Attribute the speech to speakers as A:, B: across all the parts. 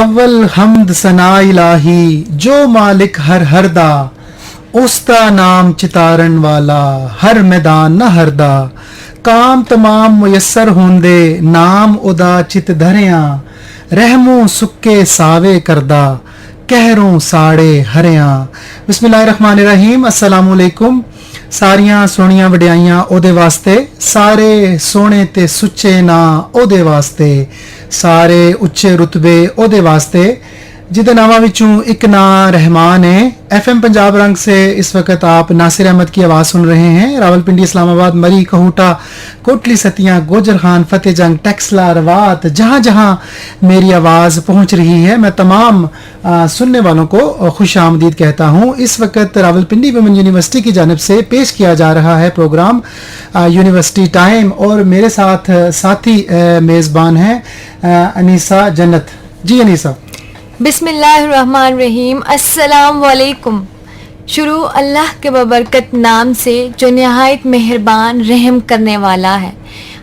A: اول حمد ثنا الہی جو مالک ہر دا، استا نام چتارن والا ہر میدان نہ ہردا، کام تمام میسر ہوندے نام ادا چت دھریاں، رحموں سکے ساوے کردہ کہروں ساڑے ہریاں۔ بسم اللہ الرحمن الرحیم۔ السلام علیکم۔ ساریاں سونیاں وڈیائیاں او دے واسطے، سارے سونے تے سچے نا او دے واسطے، سارے اچے رتبے او دے واسطے، جدے نامہ وچوں ایک نا رحمان ہے۔ ایف ایم پنجاب رنگ سے اس وقت آپ ناصر احمد کی آواز سن رہے ہیں۔ راول پنڈی، اسلام آباد، مری، کہوٹا، کوٹلی ستیاں، گوجر خان، فتح جنگ، ٹیکسلا، روات، جہاں جہاں میری آواز پہنچ رہی ہے، میں تمام سننے والوں کو خوش آمدید کہتا ہوں۔ اس وقت راول پنڈی ویمن یونیورسٹی کی جانب سے پیش کیا جا رہا ہے پروگرام یونیورسٹی ٹائم، اور میرے ساتھ ساتھی میزبان ہیں انیسہ جنت۔ جی انیسہ۔
B: بسم اللہ الرحمن الرحیم۔ السلام علیکم۔ شروع اللہ کے ببرکت نام سے جو نہایت مہربان رحم کرنے والا ہے۔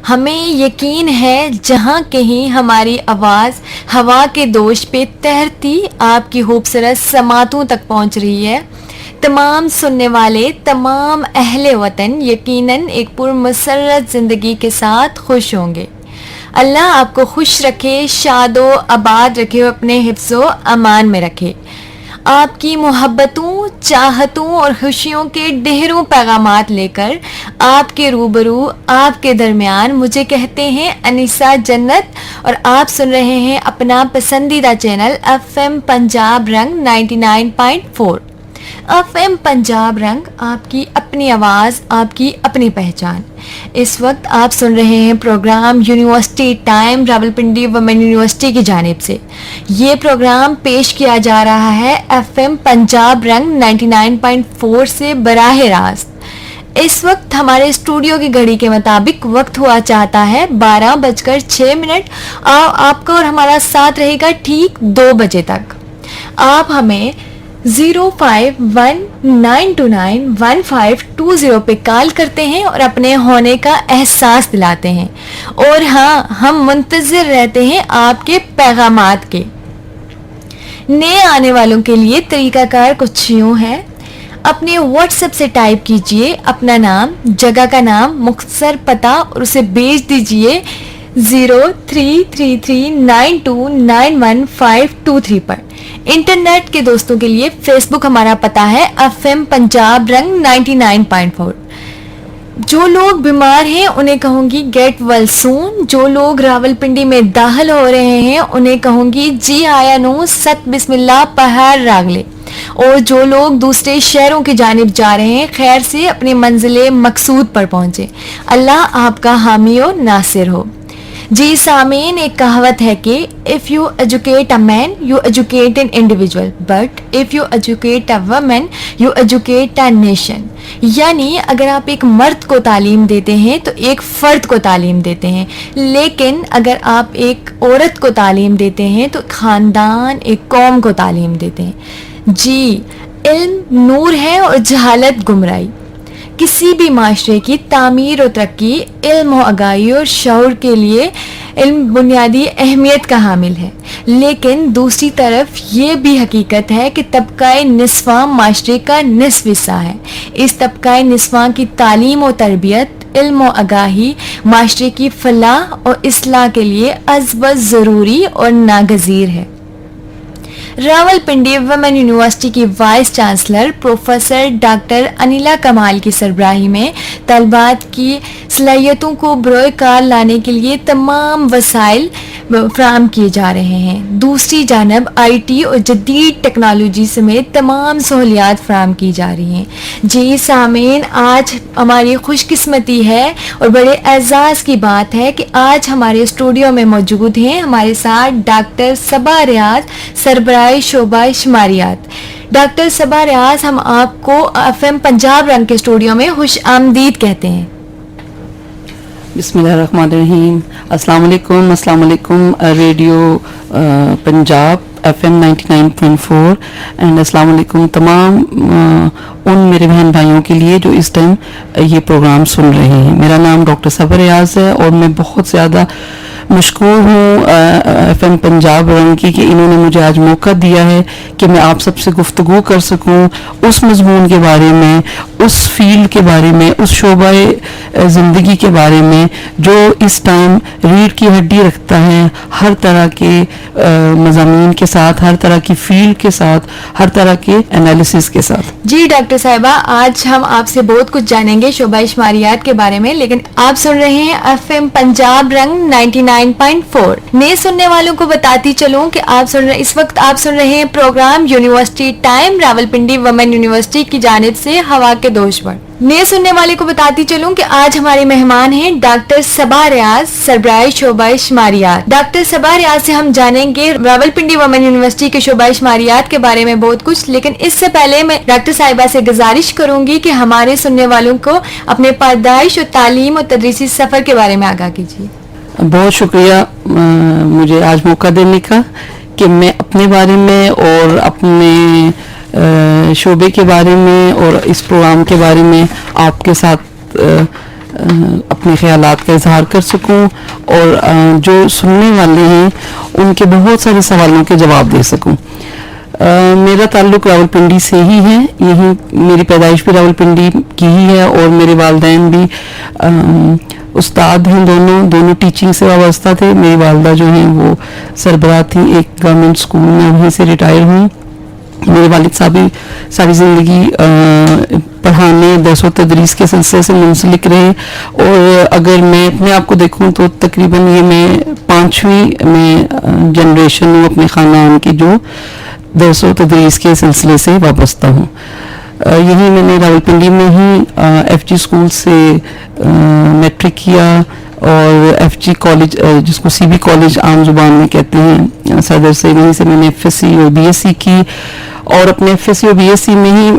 B: ہمیں یقین ہے جہاں کہیں ہماری آواز ہوا کے دوش پہ تیرتی آپ کی خوبصورت سماعتوں تک پہنچ رہی ہے، تمام سننے والے، تمام اہل وطن یقیناً ایک پرمسرت زندگی کے ساتھ خوش ہوں گے۔ اللہ آپ کو خوش رکھے، شاد و آباد رکھے، اپنے حفظ و امان میں رکھے۔ آپ کی محبتوں، چاہتوں اور خوشیوں کے ڈھیروں پیغامات لے کر آپ کے روبرو، آپ کے درمیان مجھے کہتے ہیں انیسہ جنت، اور آپ سن رہے ہیں اپنا پسندیدہ چینل ایف ایم پنجاب رنگ 99.4۔ ایف ایم پنجاب رنگ، آپ کی اپنی آواز، آپ کی اپنی پہچان۔ اس وقت آپ سن رہے ہیں programme university time Rawalpindi women university کی جانب سے۔ یہ پروگرام پیش کیا جا رہا ہے ایف ایم پنجاب رنگ 99.4 سے براہ راست۔ اس وقت ہمارے اسٹوڈیو کی گھڑی کے مطابق وقت ہوا چاہتا ہے 12:06۔ آپ کا اور ہمارا ساتھ رہے گا ٹھیک 2 بجے تک۔ آپ ہمیں 0519291520 پہ کال کرتے ہیں اور اپنے ہونے کا احساس دلاتے ہیں، اور ہاں، ہم منتظر رہتے ہیں آپ کے پیغامات کے۔ نئے آنے والوں کے لیے طریقہ کار کچھ یوں ہے۔ اپنے واٹس ایپ سے ٹائپ کیجئے اپنا نام، جگہ کا نام، مختصر پتہ، اور اسے بھیج دیجئے 033392915523 پر۔ انٹرنیٹ کے دوستوں کے لیے فیس بک ہمارا پتہ ہے ایف ایم پنجاب رنگ 99.4۔ جو لوگ بیمار ہیں انہیں کہوں گی گیٹ ویل سون۔ جو لوگ راول پنڈی میں داخل ہو رہے ہیں انہیں کہوں گی جی آیا نو ست بسم اللہ پہاڑ راگلے، اور جو لوگ دوسرے شہروں کی جانب جا رہے ہیں خیر سے اپنی منزل مقصود پر پہنچے۔ اللہ آپ کا حامی و ناصر ہو۔ جی سامعین، ایک کہاوت ہے کہ if you educate a man you educate an individual but if you educate a woman you educate a nation۔ یعنی اگر آپ ایک مرد کو تعلیم دیتے ہیں تو ایک فرد کو تعلیم دیتے ہیں، لیکن اگر آپ ایک عورت کو تعلیم دیتے ہیں تو خاندان، ایک قوم کو تعلیم دیتے ہیں۔ جی، علم نور ہے اور جہالت گمراہی۔ کسی بھی معاشرے کی تعمیر و ترقی علم و آگاہی اور شعور کے لیے علم بنیادی اہمیت کا حامل ہے، لیکن دوسری طرف یہ بھی حقیقت ہے کہ طبقہ نصفاں معاشرے کا نصف حصہ ہے۔ اس طبقہ نصفاں کی تعلیم و تربیت، علم و آگاہی معاشرے کی فلاح اور اصلاح کے لیے از بس ضروری اور ناگزیر ہے۔ راول پنڈی ویمن یونیورسٹی کی vice chancellor professor doctor Aneela کمال کی سربراہی میں طلباء کی صلاحیتوں کو بروئے کار لانے کے لیے تمام وسائل فراہم کیے جا رہے ہیں۔ دوسری جانب آئی ٹی اور جدید ٹیکنالوجی سمیت تمام سہولیات فراہم کی جا رہی ہیں۔ جی سامعین، آج ہماری خوش قسمتی ہے اور بڑے اعزاز کی بات ہے کہ آج ہمارے اسٹوڈیو میں موجود ہیں ہمارے ساتھ ڈاکٹر صبا ریاض، سربراہ شعبہ شماریات۔ ڈاکٹر صبا ریاض، ہم آپ کو ایف ایم پنجاب رنگ کے اسٹوڈیو میں خوش آمدید کہتے ہیں۔
C: بسم اللہ الرحمن الرحیم۔ السلام علیکم، السلام علیکم radio Punjab F M 99.4، and السلام علیکم تمام ان میرے بہن بھائیوں کے لیے جو اس ٹائم یہ پروگرام سن رہے ہیں۔ میرا نام ڈاکٹر صبا ریاض ہے اور میں بہت زیادہ مشکور ہوں FM پنجاب رنگ کی کہ انہوں نے مجھے آج موقع دیا ہے کہ میں آپ سب سے گفتگو کر سکوں اس مضمون کے بارے میں, اس فیلڈ کے بارے میں, اس شعبہ زندگی کے بارے میں جو اس ٹائم ریڑھ کی ہڈی رکھتا ہے ہر طرح کے مضامین کے ساتھ, ہر طرح کی فیلڈ کے ساتھ, ہر طرح کے انالیسس کے ساتھ.
B: جی ڈاکٹر صاحبہ, آج ہم آپ سے بہت کچھ جانیں گے شعبہ شماریات کے بارے میں, لیکن آپ سن رہے ہیں FM پنجاب رنگ 99.4. نئے سننے والوں کو بتاتی چلوں کہ اس وقت آپ سن رہے ہیں programme university time Rawalpindi women university کی جانب سے ہوا کے دوش پر. نئے سننے والے کو بتاتی چلوں کہ آج ہمارے مہمان ہیں ڈاکٹر صبا ریاض, سربراہ شعبہ شماریات. ڈاکٹر صبا ریاض سے ہم جانیں گے راولپنڈی وومن یونیورسٹی کے شعبہ شماریات کے بارے میں بہت کچھ, لیکن اس سے پہلے میں ڈاکٹر صاحبہ سے گزارش کروں گی کہ ہمارے سننے والوں کو اپنے پیدائش اور تعلیم اور تدریسی سفر کے بارے میں آگاہ کیجیے.
C: بہت شکریہ مجھے آج موقع دینے کا کہ میں اپنے بارے میں اور اپنے شعبے کے بارے میں اور اس پروگرام کے بارے میں آپ کے ساتھ اپنے خیالات کا اظہار کر سکوں اور جو سننے والے ہیں ان کے بہت سارے سوالوں کے جواب دے سکوں. میرا تعلق راولپنڈی سے ہی ہے, یہی میری پیدائش بھی راولپنڈی کی ہی ہے اور میرے والدین بھی استاد ہیں, دونوں ٹیچنگ سے وابستہ تھے. میری والدہ جو ہیں وہ سربراہ تھیں ایک گورنمنٹ اسکول میں, وہیں سے ریٹائر ہوئیں. میرے والد صاحب بھی ساری زندگی پڑھانے درس و تدریس کے سلسلے سے منسلک رہے, اور اگر میں اپنے آپ کو دیکھوں تو تقریباً یہ میں 5ویں میں جنریشن ہوں اپنے خاندان کی جو درس و تدریس کے سلسلے سے وابستہ ہوں. یہی میں نے راولپنڈی میں ہی FG اسکول سے میٹرک کیا اور FG کالج جس کو CB کالج عام زبان میں کہتے ہیں صدر سے, وہیں سے میں نے FSc اور BSc کی. اور اپنے FSc اور BSc میں ہی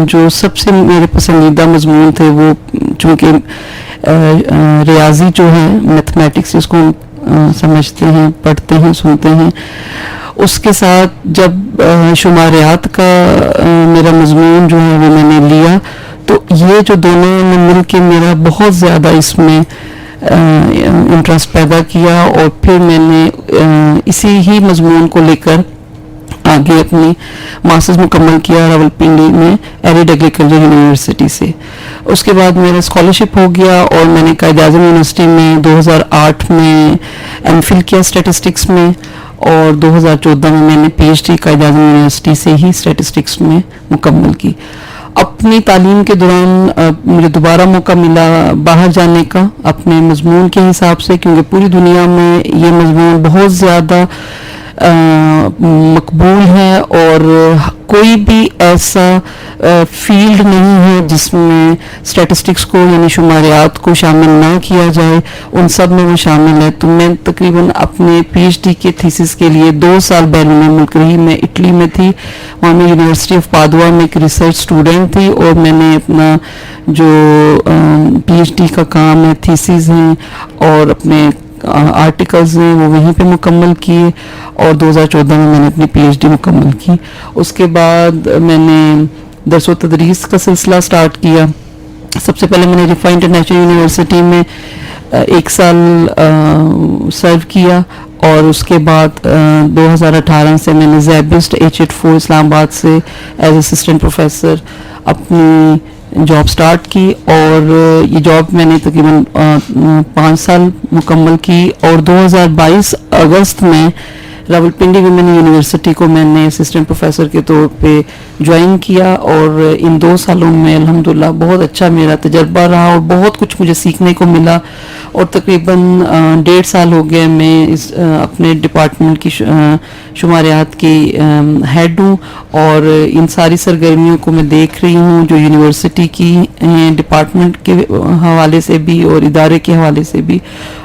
C: جو سب سے میرے پسندیدہ مضمون تھے وہ چونکہ ریاضی جو ہے میتھمیٹکس جس کو سمجھتے ہیں, پڑھتے ہیں, سنتے ہیں, اس کے ساتھ جب شماریات کا میرا مضمون جو ہے وہ میں نے لیا تو یہ جو دونوں نے مل کے میرا بہت زیادہ اس میں انٹرسٹ پیدا کیا, اور پھر میں نے اسی ہی مضمون کو لے کر آگے اپنی ماسٹرز مکمل کیا راولپنڈی میں ایریڈ ایگریکلچر یونیورسٹی سے. اس کے بعد میرا اسکالرشپ ہو گیا اور میں نے قائد اعظم یونیورسٹی میں 2008 میں MPhil کیا اسٹیٹسٹکس میں, اور 2014 میں نے PhD قائد اعظم یونیورسٹی سے ہی اسٹیٹسٹکس میں مکمل کی. اپنی تعلیم کے دوران مجھے دوبارہ موقع ملا باہر جانے کا اپنے مضمون کے حساب سے, کیونکہ پوری دنیا میں یہ مضمون بہت زیادہ مقبول ہے اور کوئی بھی ایسا فیلڈ نہیں ہے جس میں اسٹیٹسٹکس کو یعنی شماریات کو شامل نہ کیا جائے, ان سب میں وہ شامل ہے. تو میں تقریباً اپنے PhD کے تھیسس کے لیے 2 سال بیرون ملک رہی. میں اٹلی میں تھی, وہاں میں یونیورسٹی آف پادوا میں ایک ریسرچ اسٹوڈنٹ تھی, اور میں نے اپنا جو PhD کا کام ہے, تھیسس ہیں اور اپنے آرٹیکلز ہیں وہ وہیں پہ مکمل کیے, اور 2014 میں نے اپنی PhD مکمل کی. اس کے بعد میں نے درس و تدریس کا سلسلہ سٹارٹ کیا. سب سے پہلے میں نے رفا انٹرنیشنل یونیورسٹی میں 1 سال سرو کیا, اور اس کے بعد 2018 سے میں نے زیبسٹ H84 اسلام آباد سے ایز اسسٹنٹ پروفیسر اپنی جاب سٹارٹ کی, اور یہ جاب میں نے تقریباً 5 سال مکمل کی, اور 2022 اگست میں راولپنڈی ویمن یونیورسٹی کو میں نے اسسٹنٹ پروفیسر کے طور پہ جوائن کیا, اور ان 2 سالوں میں الحمدللہ بہت اچھا میرا تجربہ رہا اور بہت کچھ مجھے سیکھنے کو ملا, اور تقریباً 1.5 سال ہو گئے میں اس اپنے ڈپارٹمنٹ کی شماریات کی ہیڈ ہوں, اور ان ساری سرگرمیوں کو میں دیکھ رہی ہوں جو یونیورسٹی کی ڈپارٹمنٹ کے حوالے سے بھی اور ادارے کے حوالے سے بھی,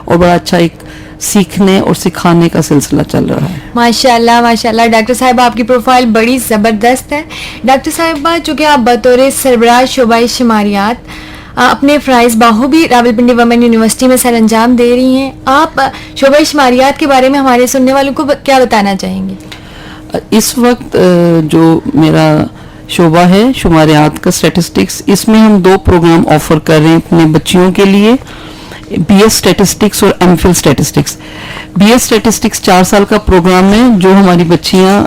C: اور بڑا اچھا ایک سیکھنے اور سکھانے کا سلسلہ چل رہا ہے.
B: ماشاءاللہ ماشاءاللہ. ڈاکٹر صاحبہ آپ کی پروفائل بڑی زبردست ہے. ڈاکٹر صاحبہ چونکہ آپ بطور سربراہ شعبہ شماریات اپنے فرائض باہوبی راولپنڈی وومن یونیورسٹی میں سر انجام دے رہی ہیں, آپ شعبہ شماریات کے بارے میں ہمارے سننے والوں کو کیا بتانا چاہیں گے؟
C: اس وقت جو میرا شعبہ ہے شماریات کا اسٹیٹسٹکس, اس میں ہم 2 پروگرام آفر کر رہے ہیں اپنے بچیوں کے لیے. بی ایس اسٹیٹسٹکس اور M Phil statistics. B S statistics 4 سال کا پروگرام ہے جو ہماری بچیاں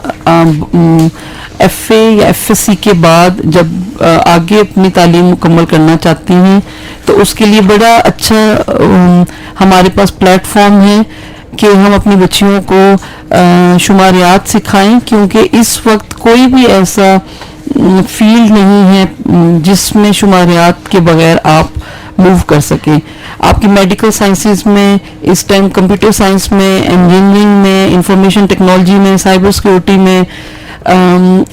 C: ایف اے یا ایف ایس سی کے بعد جب آگے اپنی تعلیم مکمل کرنا چاہتی ہیں تو اس کے لیے بڑا اچھا ہمارے پاس پلیٹ فارم ہے کہ ہم اپنی بچیوں کو شماریات سکھائیں, کیونکہ اس وقت کوئی بھی ایسا فیلڈ نہیں ہے جس میں شماریات کے بغیر آپ موو کر سکیں. آپ کی میڈیکل سائنسز میں اس ٹائم, کمپیوٹر سائنس میں, انجینئرنگ میں, انفارمیشن ٹیکنالوجی میں, سائبر سیکورٹی میں,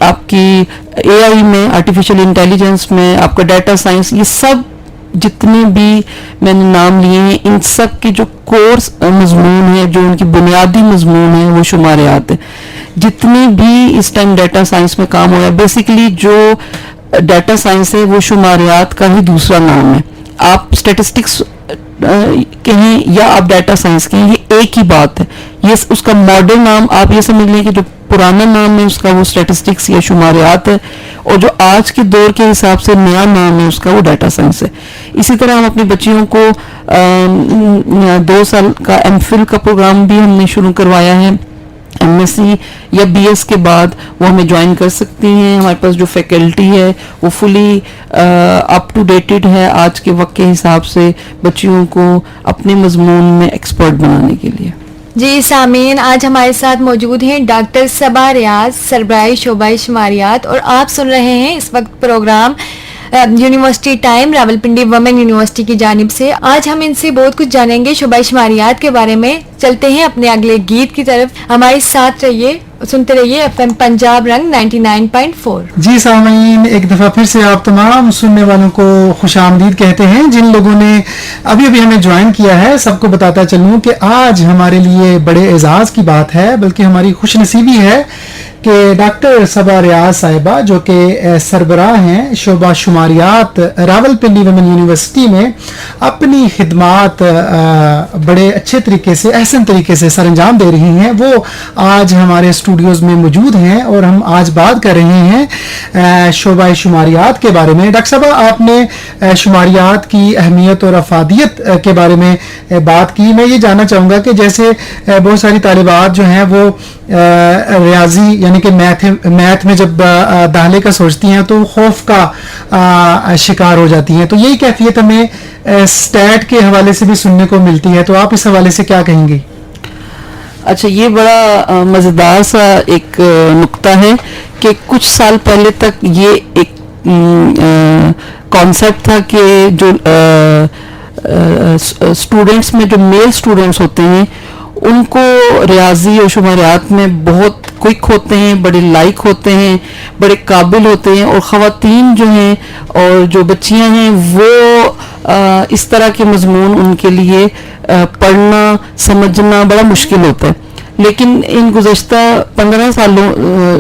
C: آپ کی اے آئی میں, آرٹیفیشل انٹیلیجنس میں, آپ کا ڈیٹا سائنس, یہ سب جتنے بھی میں نے نام لیے ہیں ان سب کی جو کورس مضمون ہے, جو ان کی بنیادی مضمون ہے وہ شماریات ہے. جتنی بھی اس ٹائم ڈیٹا سائنس میں کام ہو رہا ہے, بیسیکلی جو ڈیٹا سائنس ہے وہ شماریات کا ہی دوسرا نام ہے. آپ اسٹیٹسٹکس کہیں یا آپ ڈیٹا سائنس کہیں, یہ ایک ہی بات ہے. یہ اس کا ماڈرن نام آپ یہ سمجھ لیں کہ جو پرانا نام ہے اس کا وہ اسٹیٹسٹکس یا شماریات ہے, اور جو آج کے دور کے حساب سے نیا نام ہے اس کا وہ ڈیٹا سائنس ہے. اسی طرح ہم اپنی بچیوں کو 2 سال کا ایم فل کا پروگرام بھی ہم نے شروع کروایا ہے. ایم ایس سی یا بی ایس کے بعد وہ ہمیں جوائن کر سکتی ہیں. ہمارے پاس جو فیکلٹی ہے وہ فلی اپ ٹو ڈیٹڈ ہے آج کے وقت کے حساب سے بچیوں کو اپنے مضمون میں ایکسپرٹ بنانے کے لیے.
B: جی سامعین, آج ہمارے ساتھ موجود ہیں ڈاکٹر صبا ریاض, سربراہ شعبہ شماریات, اور آپ سن رہے ہیں اس وقت programme university time Rawalpindi women university کی جانب سے. آج ہم ان سے بہت کچھ جانیں گے شعبہ شماریات کے بارے میں. چلتے ہیں اپنے اگلے گیت کی طرف, ہمارے ساتھ رہیے, سنتے رہیے ایف ایم پنجاب رنگ 99.4.
A: جی سامعین, ایک دفعہ پھر سے آپ تمام سننے والوں کو خوش آمدید کہتے ہیں. جن لوگوں نے ابھی ہمیں جوائن کیا ہے سب کو بتاتا چلوں کہ آج ہمارے لیے بڑے اعزاز کی بات ہے, بلکہ ہماری خوش نصیبی ہے کہ ڈاکٹر صبا ریاض صاحبہ جو کہ سربراہ ہیں شعبہ شماریات راولپنڈی وومن یونیورسٹی میں, اپنی خدمات بڑے اچھے طریقے سے, احسن طریقے سے سر انجام دے رہی ہیں. وہ آج ہمارے اسٹوڈیوز میں موجود ہیں اور ہم آج بات کر رہے ہیں شعبہ شماریات کے بارے میں. ڈاکٹر صاحبہ, آپ نے شماریات کی اہمیت اور افادیت کے بارے میں بات کی. میں یہ جاننا چاہوں گا کہ جیسے بہت ساری طالبات جو ہیں وہ ریاضی یعنی کہ میتھ میں جب داخلے کا سوچتی ہیں تو خوف کا شکار ہو جاتی ہیں, تو یہی کیفیت ہمیں اسٹیٹ کے حوالے سے بھی سننے کو ملتی ہے, تو آپ اس حوالے سے کیا کہیں گی؟
C: اچھا, یہ بڑا مزیدار سا ایک نقطہ ہے کہ کچھ سال پہلے تک یہ ایک کانسیپٹ تھا کہ جو اسٹوڈینٹس میں جو میل اسٹوڈینٹس ہوتے ہیں ان کو ریاضی اور شماریات میں بہت کوئک ہوتے ہیں, بڑے لائق ہوتے ہیں, بڑے قابل ہوتے ہیں, اور خواتین جو ہیں اور جو بچیاں ہیں وہ اس طرح کے مضمون ان کے لیے پڑھنا سمجھنا بڑا مشکل ہوتا ہے. لیکن ان گزشتہ 15 سالوں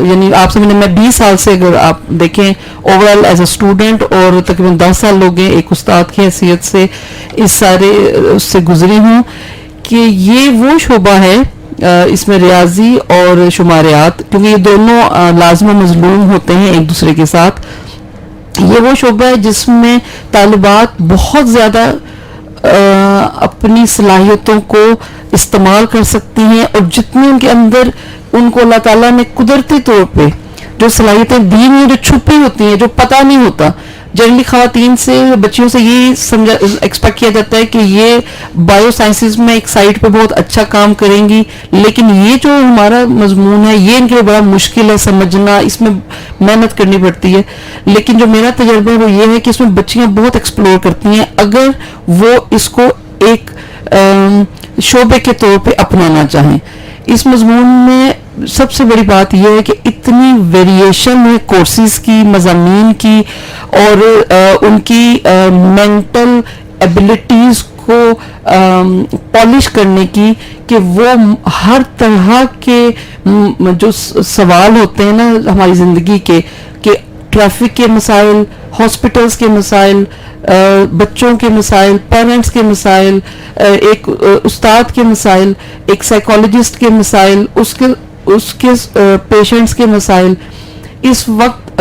C: یعنی آپ سمجھیں میں 20 سال سے اگر آپ دیکھیں over all as a student, اور تقریباً 10 سال ہو گئے ایک استاد کی حیثیت سے اس سارے اس سے گزری ہوں, کہ یہ وہ شعبہ ہے اس میں ریاضی اور شماریات, کیونکہ یہ دونوں لازم و مظلوم ہوتے ہیں ایک دوسرے کے ساتھ. یہ وہ شعبہ ہے جس میں طالبات بہت زیادہ اپنی صلاحیتوں کو استعمال کر سکتی ہیں, اور جتنی ان کے اندر ان کو اللہ تعالیٰ نے قدرتی طور پہ جو صلاحیتیں دی ہوئی ہیں جو چھپی ہوتی ہیں, جو پتہ نہیں ہوتا. جنرلی خواتین سے, بچیوں سے یہ ایکسپیکٹ کیا جاتا ہے کہ یہ بایو سائنسز میں ایک سائٹ پہ بہت اچھا کام کریں گی, لیکن یہ جو ہمارا مضمون ہے یہ ان کے لیے بڑا مشکل ہے سمجھنا, اس میں محنت کرنی پڑتی ہے. لیکن جو میرا تجربہ ہے وہ یہ ہے کہ اس میں بچیاں بہت ایکسپلور کرتی ہیں اگر وہ اس کو ایک شعبے کے طور پہ اپنانا چاہیں. اس مضمون میں سب سے بڑی بات یہ ہے کہ اتنی ویریشن ہے کورسز کی, مضامین کی, اور ان کی مینٹل ایبلٹیز کو پالش کرنے کی, کہ وہ ہر طرح کے جو سوال ہوتے ہیں نا ہماری زندگی کے, کہ ٹریفک کے مسائل, ہاسپٹلس کے مسائل, بچوں کے مسائل, پیرنٹس کے مسائل, ایک استاد کے مسائل, ایک سائیکالوجسٹ کے مسائل, اس کے پیشنٹس کے مسائل. اس وقت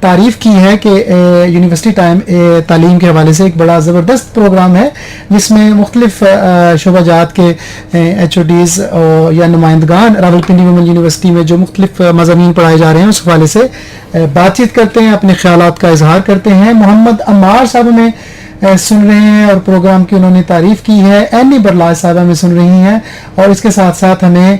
A: تعریف کی ہے کہ یونیورسٹی ٹائم تعلیم کے حوالے سے ایک بڑا زبردست پروگرام ہے جس میں مختلف شعبہ جات کے ایچ او ڈیز یا نمائندگان راولپنڈی وومن یونیورسٹی میں جو مختلف مضامین پڑھائے جا رہے ہیں اس حوالے سے بات چیت کرتے ہیں, اپنے خیالات کا اظہار کرتے ہیں. محمد عمار صاحب میں سن رہے ہیں اور پروگرام کی انہوں نے تعریف کی ہے. اینی برلاج صاحبہ میں سن رہی ہیں اور اس کے ساتھ ساتھ ہمیں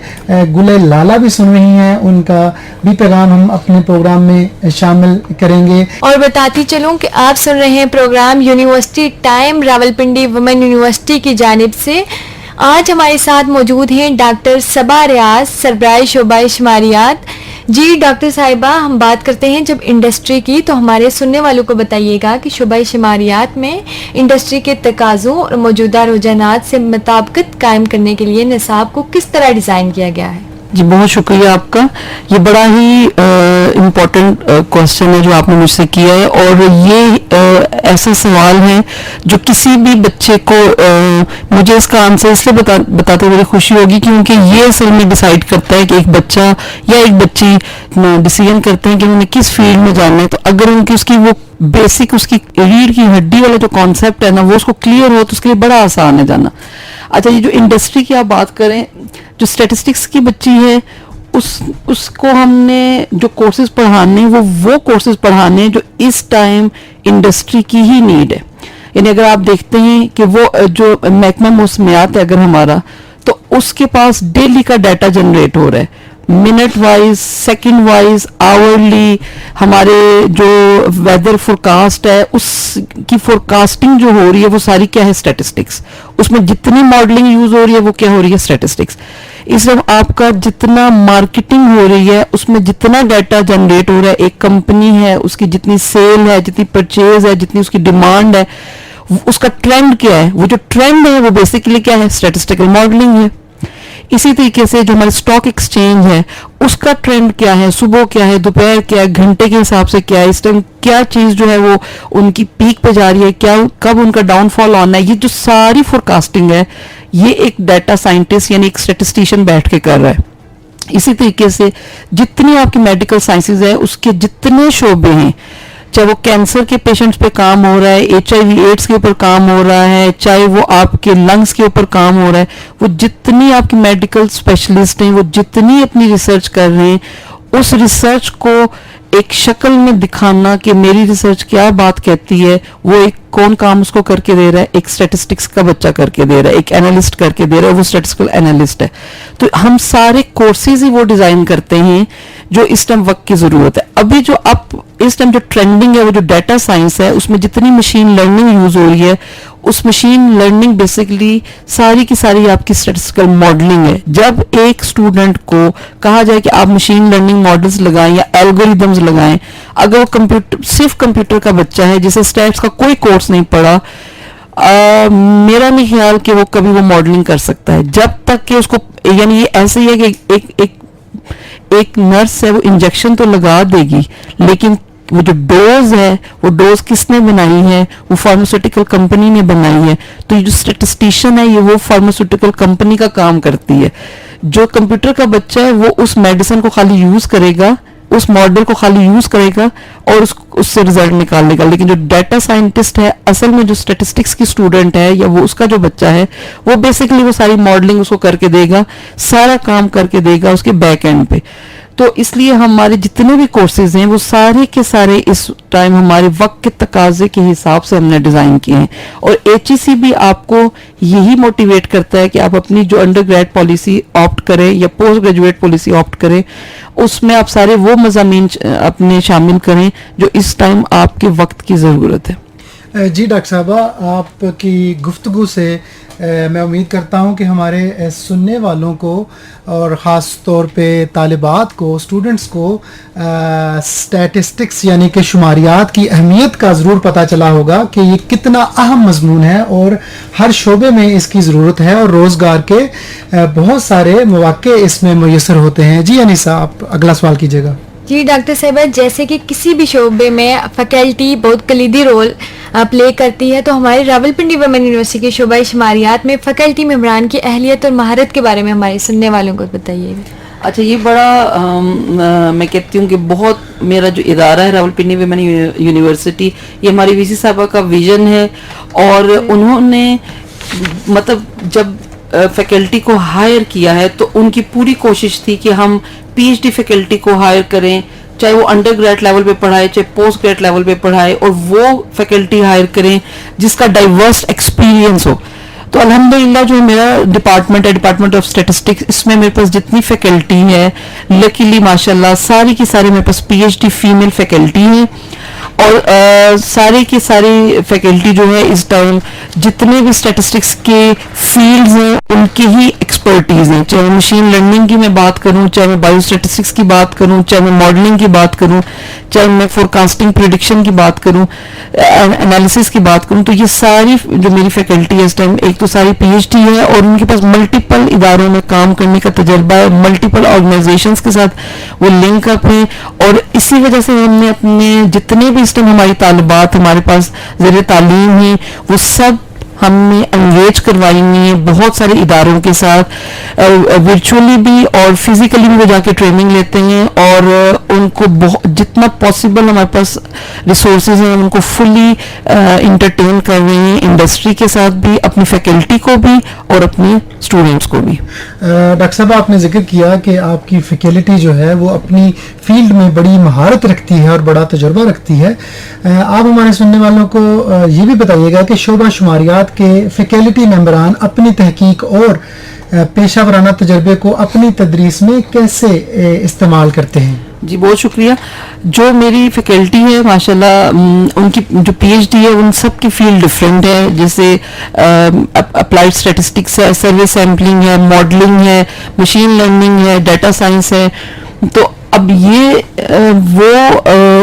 A: گلے لالا بھی سن رہی ہیں. ان کا بھی پیغام ہم اپنے پروگرام میں شامل کریں گے.
B: اور بتاتی چلوں کہ آپ سن رہے ہیں programme university time Rawalpindi women university کی جانب سے. آج ہمارے ساتھ موجود ہیں ڈاکٹر صبا ریاض, سربراہ شعبہ شماریات. جی ڈاکٹر صاحبہ, ہم بات کرتے ہیں جب انڈسٹری کی, تو ہمارے سننے والوں کو بتائیے گا کہ شعبہ شماریات میں انڈسٹری کے تقاضوں اور موجودہ رجحانات سے مطابقت قائم کرنے کے لیے نصاب کو کس طرح ڈیزائن کیا گیا ہے؟
C: جی بہت شکریہ آپ کا. یہ بڑا ہی امپورٹنٹ کوشچن ہے جو آپ نے مجھ سے کیا ہے, اور یہ ایسا سوال ہے جو کسی بھی بچے کو مجھے اس کا آنسر اس لیے بتاتے ہوئے خوشی ہوگی کیونکہ یہ اصل میں ڈیسائیڈ کرتا ہے کہ ایک بچہ یا ایک بچی ڈیسیژن کرتے ہیں کہ انہوں نے کس فیلڈ میں جانا ہے. تو اگر ان کی اس کی وہ بیسک اس کی ریڑھ کی ہڈی والا جو کانسیپٹ ہے نا وہ اس کو کلیئر ہو تو اس کے لیے بڑا آسان ہے جانا. اچھا, یہ جو انڈسٹری کی آپ بات کریں, جو اسٹیٹسٹکس کی بچی ہے اس کو ہم نے جو کورسز پڑھانے وہ کورسز پڑھانے جو اس ٹائم انڈسٹری کی ہی نیڈ ہے. یعنی اگر آپ دیکھتے ہیں کہ وہ جو محکمہ موسمیات ہے اگر ہمارا, تو اس کے پاس ڈیلی کا ڈیٹا جنریٹ ہو رہا ہے, minute wise, second wise, hourly. ہمارے جو ویدر فورکاسٹ ہے اس کی فورکاسٹنگ جو ہو رہی ہے وہ ساری کیا ہے, اسٹیٹسٹکس. اس میں جتنی ماڈلنگ یوز ہو رہی ہے وہ کیا ہو رہی ہے, اسٹیٹسٹکس. اس میں آپ کا جتنا مارکیٹنگ ہو رہی ہے اس میں جتنا ڈیٹا جنریٹ ہو رہا ہے, ایک کمپنی ہے اس کی جتنی سیل ہے, جتنی پرچیز ہے, جتنی اس کی ڈیمانڈ ہے, اس کا ٹرینڈ کیا ہے, وہ جو ٹرینڈ ہے وہ بیسیکلی کیا ہے, اسٹیٹسٹیکل ماڈلنگ ہے. اسی طریقے سے جو ہمارے اسٹاک ایکسچینج ہے اس کا ٹرینڈ کیا ہے, صبح کیا ہے, دوپہر کیا ہے, گھنٹے کے حساب سے کیا ہے, اس ٹائم کیا چیز جو ہے وہ ان کی پیک پہ جا رہی ہے, کیا کب ان کا ڈاؤن فال آنا ہے, یہ جو ساری فورکاسٹنگ ہے یہ ایک ڈیٹا سائنٹسٹ یعنی ایک اسٹیٹسٹیشین بیٹھ کے کر رہا ہے. اسی طریقے سے جتنی آپ کی میڈیکل سائنسز ہے اس کے جتنے شعبے ہیں, چاہے وہ کینسر کے پیشنٹس پہ کام ہو رہا ہے, ایچ آئی وی ایڈس کے اوپر کام ہو رہا ہے, چاہے وہ آپ کے لنگس کے اوپر کام ہو رہا ہے, وہ جتنی آپ کی میڈیکل اسپیشلسٹ ہیں وہ جتنی اپنی ریسرچ کر رہے ہیں, اس ریسرچ کو ایک شکل میں دکھانا کہ میری ریسرچ کیا بات کہتی ہے, وہ ایک کون کام اس کو کر کے دے رہا ہے, ایک اسٹیٹسٹکس کا بچہ کر کے دے رہا ہے, ایک اینالسٹ کر کے دے رہا ہے, وہ اسٹیٹسٹیکل اینالسٹ ہے. تو ہم سارے کورسز ہی وہ ڈیزائن کرتے ہیں جو اس ٹائم وقت کی ضرورت ہے. ابھی جو اب اس ٹائم جو ٹرینڈنگ ہے وہ جو ڈیٹا سائنس ہے اس میں جتنی مشین لرننگ یوز ہو رہی ہے, اس مشین لرننگ بیسیکلی ساری کی ساری آپ کی اسٹیٹسٹیکل ماڈلنگ ہے. جب ایک اسٹوڈنٹ کو کہا جائے کہ آپ مشین لرننگ ماڈلز لگائیں یا الگوریدمز لگائیں, اگر وہ صرف کمپیوٹر کا بچہ ہے جسے اسٹیٹس کا کوئی کورس نہیں پڑھا, میرا نہیں خیال کہ وہ کبھی وہ ماڈلنگ کر سکتا ہے. جب تک کہ اس کو, یعنی یہ ایسے ہی ہے کہ ایک نرس ہے وہ انجیکشن تو لگا دے گی لیکن وہ جو ڈوز ہے وہ ڈوز کس نے بنائی ہے, وہ فارماسیوٹیکل کمپنی نے بنائی ہے. تو یہ جو اسٹیٹسٹیشین ہے یہ وہ فارماسیوٹیکل کمپنی کا کام کرتی ہے. جو کمپیوٹر کا بچہ ہے وہ اس میڈیسن کو خالی یوز کرے گا, اس ماڈل کو خالی یوز کرے گا اور اس سے رزلٹ نکال لے گا. لیکن جو ڈیٹا سائنٹسٹ ہے اصل میں جو اسٹیٹسٹکس کی اسٹوڈنٹ ہے یا وہ اس کا جو بچہ ہے وہ بیسیکلی وہ ساری ماڈلنگ اس کو کر کے دے گا, سارا کام کر کے دے گا اس کے بیک اینڈ پہ. تو اس لیے ہمارے جتنے بھی کورسز ہیں وہ سارے کے سارے اس ٹائم ہمارے وقت کے تقاضے کے حساب سے ہم نے ڈیزائن کیے ہیں. اور ایچ ای سی بھی آپ کو یہی موٹیویٹ کرتا ہے کہ آپ اپنی جو انڈر گریڈ پالیسی آپٹ کریں یا پوسٹ گریجویٹ پالیسی آپٹ کریں, اس میں آپ سارے وہ مضامین اپنے شامل کریں جو اس ٹائم آپ کے وقت کی ضرورت ہے.
A: جی ڈاکٹر صاحبہ, آپ کی گفتگو سے میں امید کرتا ہوں کہ ہمارے سننے والوں کو اور خاص طور پہ طالبات کو, اسٹوڈنٹس کو اسٹیٹسٹکس یعنی کہ شماریات کی اہمیت کا ضرور پتہ چلا ہوگا کہ یہ کتنا اہم مضمون ہے اور ہر شعبے میں اس کی ضرورت ہے اور روزگار کے بہت سارے مواقع اس میں میسر ہوتے ہیں. جی انیسہ, آپ اگلا سوال کیجیے گا.
B: جی ڈاکٹر صاحبہ, جیسے کہ کسی بھی شعبے میں فیکلٹی بہت کلیدی رول پلے کرتی ہے, تو ہماری راولپنڈی ویمن یونیورسٹی کے شعبہ شماریات میں فیکلٹی ممبران کی اہلیت اور مہارت کے بارے میں ہمارے سننے والوں کو بتائیے.
C: اچھا یہ بڑا میں کہتی ہوں کہ بہت میرا جو ادارہ ہے راولپنڈی ویمن یونیورسٹی، یہ ہماری وی سی صاحبہ کا ویژن ہے، اور انہوں نے مطلب جب فیکلٹی کو ہائر کیا ہے تو ان کی پوری کوشش تھی کہ ہم پی ایچ ڈی فیکلٹی کو ہائر کریں، چاہے وہ انڈر گریڈ لیول پہ پڑھائے چاہے پوسٹ گریڈ لیول پہ پڑھائے، اور وہ فیکلٹی ہائر کریں جس کا ڈائیورس ایکسپیرینس ہو. تو الحمدللہ جو میرا ڈپارٹمنٹ ہے ڈپارٹمنٹ آف اسٹیٹسٹکس، اس میں میرے پاس جتنی فیکلٹی ہے لکیلی ماشاءاللہ ساری کی ساری میرے پاس P H D female faculty ہیں، اور ساری کی ساری فیکلٹی جو ہے اس ٹائم جتنے بھی اسٹیٹسٹکس کے فیلڈز ہیں ان کی ہی ایکسپرٹیز ہیں، چاہے مشین لرننگ کی میں بات کروں، چاہے میں بایو اسٹیٹسٹکس کی بات کروں، چاہے میں ماڈلنگ کی بات کروں، چاہے میں فور کاسٹنگ پریڈکشن کی بات کروں، انالیسس کی بات کروں. تو یہ ساری جو میری فیکلٹی ہے اس ٹائم ایک تو ساری پی ایچ ڈی ہے، اور ان کے پاس ملٹیپل اداروں میں کام کرنے کا تجربہ ہے، ملٹیپل آرگنائزیشنز کے ساتھ وہ لنک اپ ہیں، اور اسی وجہ سے ہم نے اپنے جتنے بھی اس ٹائم ہماری طالبات ہمارے پاس زیر تعلیم ہیں وہ سب ہم نے انگیج کروائی ہوئی ہیں بہت سارے اداروں کے ساتھ، ورچولی بھی اور فزیکلی بھی وہ جا کے ٹریننگ لیتے ہیں، اور ان کو جتنا پاسبل ہمارے پاس ریسورسز ہیں ان کو فلی انٹرٹین کر رہے ہیں، انڈسٹری کے ساتھ بھی، اپنی فیکلٹی کو بھی اور اپنے اسٹوڈنٹس کو بھی.
A: ڈاکٹر صاحب آپ نے ذکر کیا کہ آپ کی فیکلٹی جو ہے وہ اپنی فیلڈ میں بڑی مہارت رکھتی ہے اور بڑا تجربہ رکھتی ہے. آپ ہمارے سننے والوں کو یہ بھی بتائیے گا کہ شعبہ شماریات کے فیکلٹی ممبران اپنی تحقیق اور پیشہ ورانہ تجربے کو اپنی تدریس میں کیسے استعمال کرتے ہیں؟
C: جی بہت شکریہ. جو میری فیکلٹی ہے ماشاءاللہ ان کی جو پی ایچ ڈی ہے ان سب کی فیلڈ ڈفرینٹ ہے، جیسے اپلائیڈ اسٹیٹسٹکس ہے، سروے سیمپلنگ ہے، ماڈلنگ ہے، مشین لرننگ ہے، ڈیٹا سائنس ہے. تو اب یہ وہ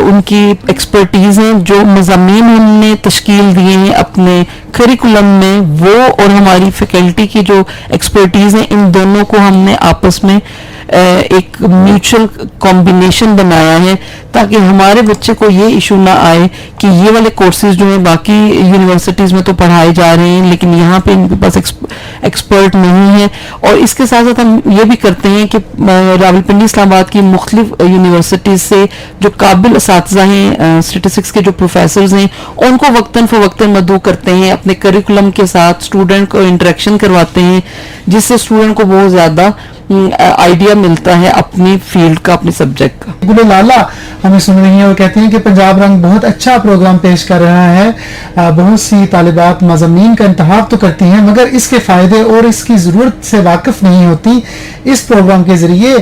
C: ان کی ایکسپرٹیز ہیں جو مضامین ہم نے تشکیل دیے ہیں اپنے کریکولم میں، وہ اور ہماری فیکلٹی کی جو ایکسپرٹیز ہیں ان دونوں کو ہم نے آپس میں ایک میوچل کمبینیشن بنایا ہے تاکہ ہمارے بچے کو یہ ایشو نہ آئے کہ یہ والے کورسز جو ہیں باقی یونیورسٹیز میں تو پڑھائے جا رہے ہیں لیکن یہاں پہ ان کے پاس ایکسپرٹ نہیں ہے. اور اس کے ساتھ ساتھ ہم یہ بھی کرتے ہیں کہ راولپنڈی اسلام آباد کی مختلف یونیورسٹیز سے جو قابل اساتذہ ہیں اسٹیٹسٹکس کے جو پروفیسرز ہیں ان کو وقتاً فوقتاً مدعو کرتے ہیں، اپنے کریکولم کے ساتھ اسٹوڈنٹ کو انٹریکشن کرواتے ہیں جس سے اسٹوڈنٹ کو بہت زیادہ آئیڈیا ملتا ہے اپنی فیلڈ کا، اپنے سبجیکٹ کا.
A: گل لالا ہمیں سن رہی ہیں، وہ کہتے ہیں کہ پنجاب رنگ بہت اچھا پروگرام پیش کر رہا ہے، بہت سی طالبات مضامین کا انتخاب تو کرتی ہیں مگر اس کے فائدے اور اس کی ضرورت سے واقف نہیں ہوتی. اس پروگرام کے ذریعے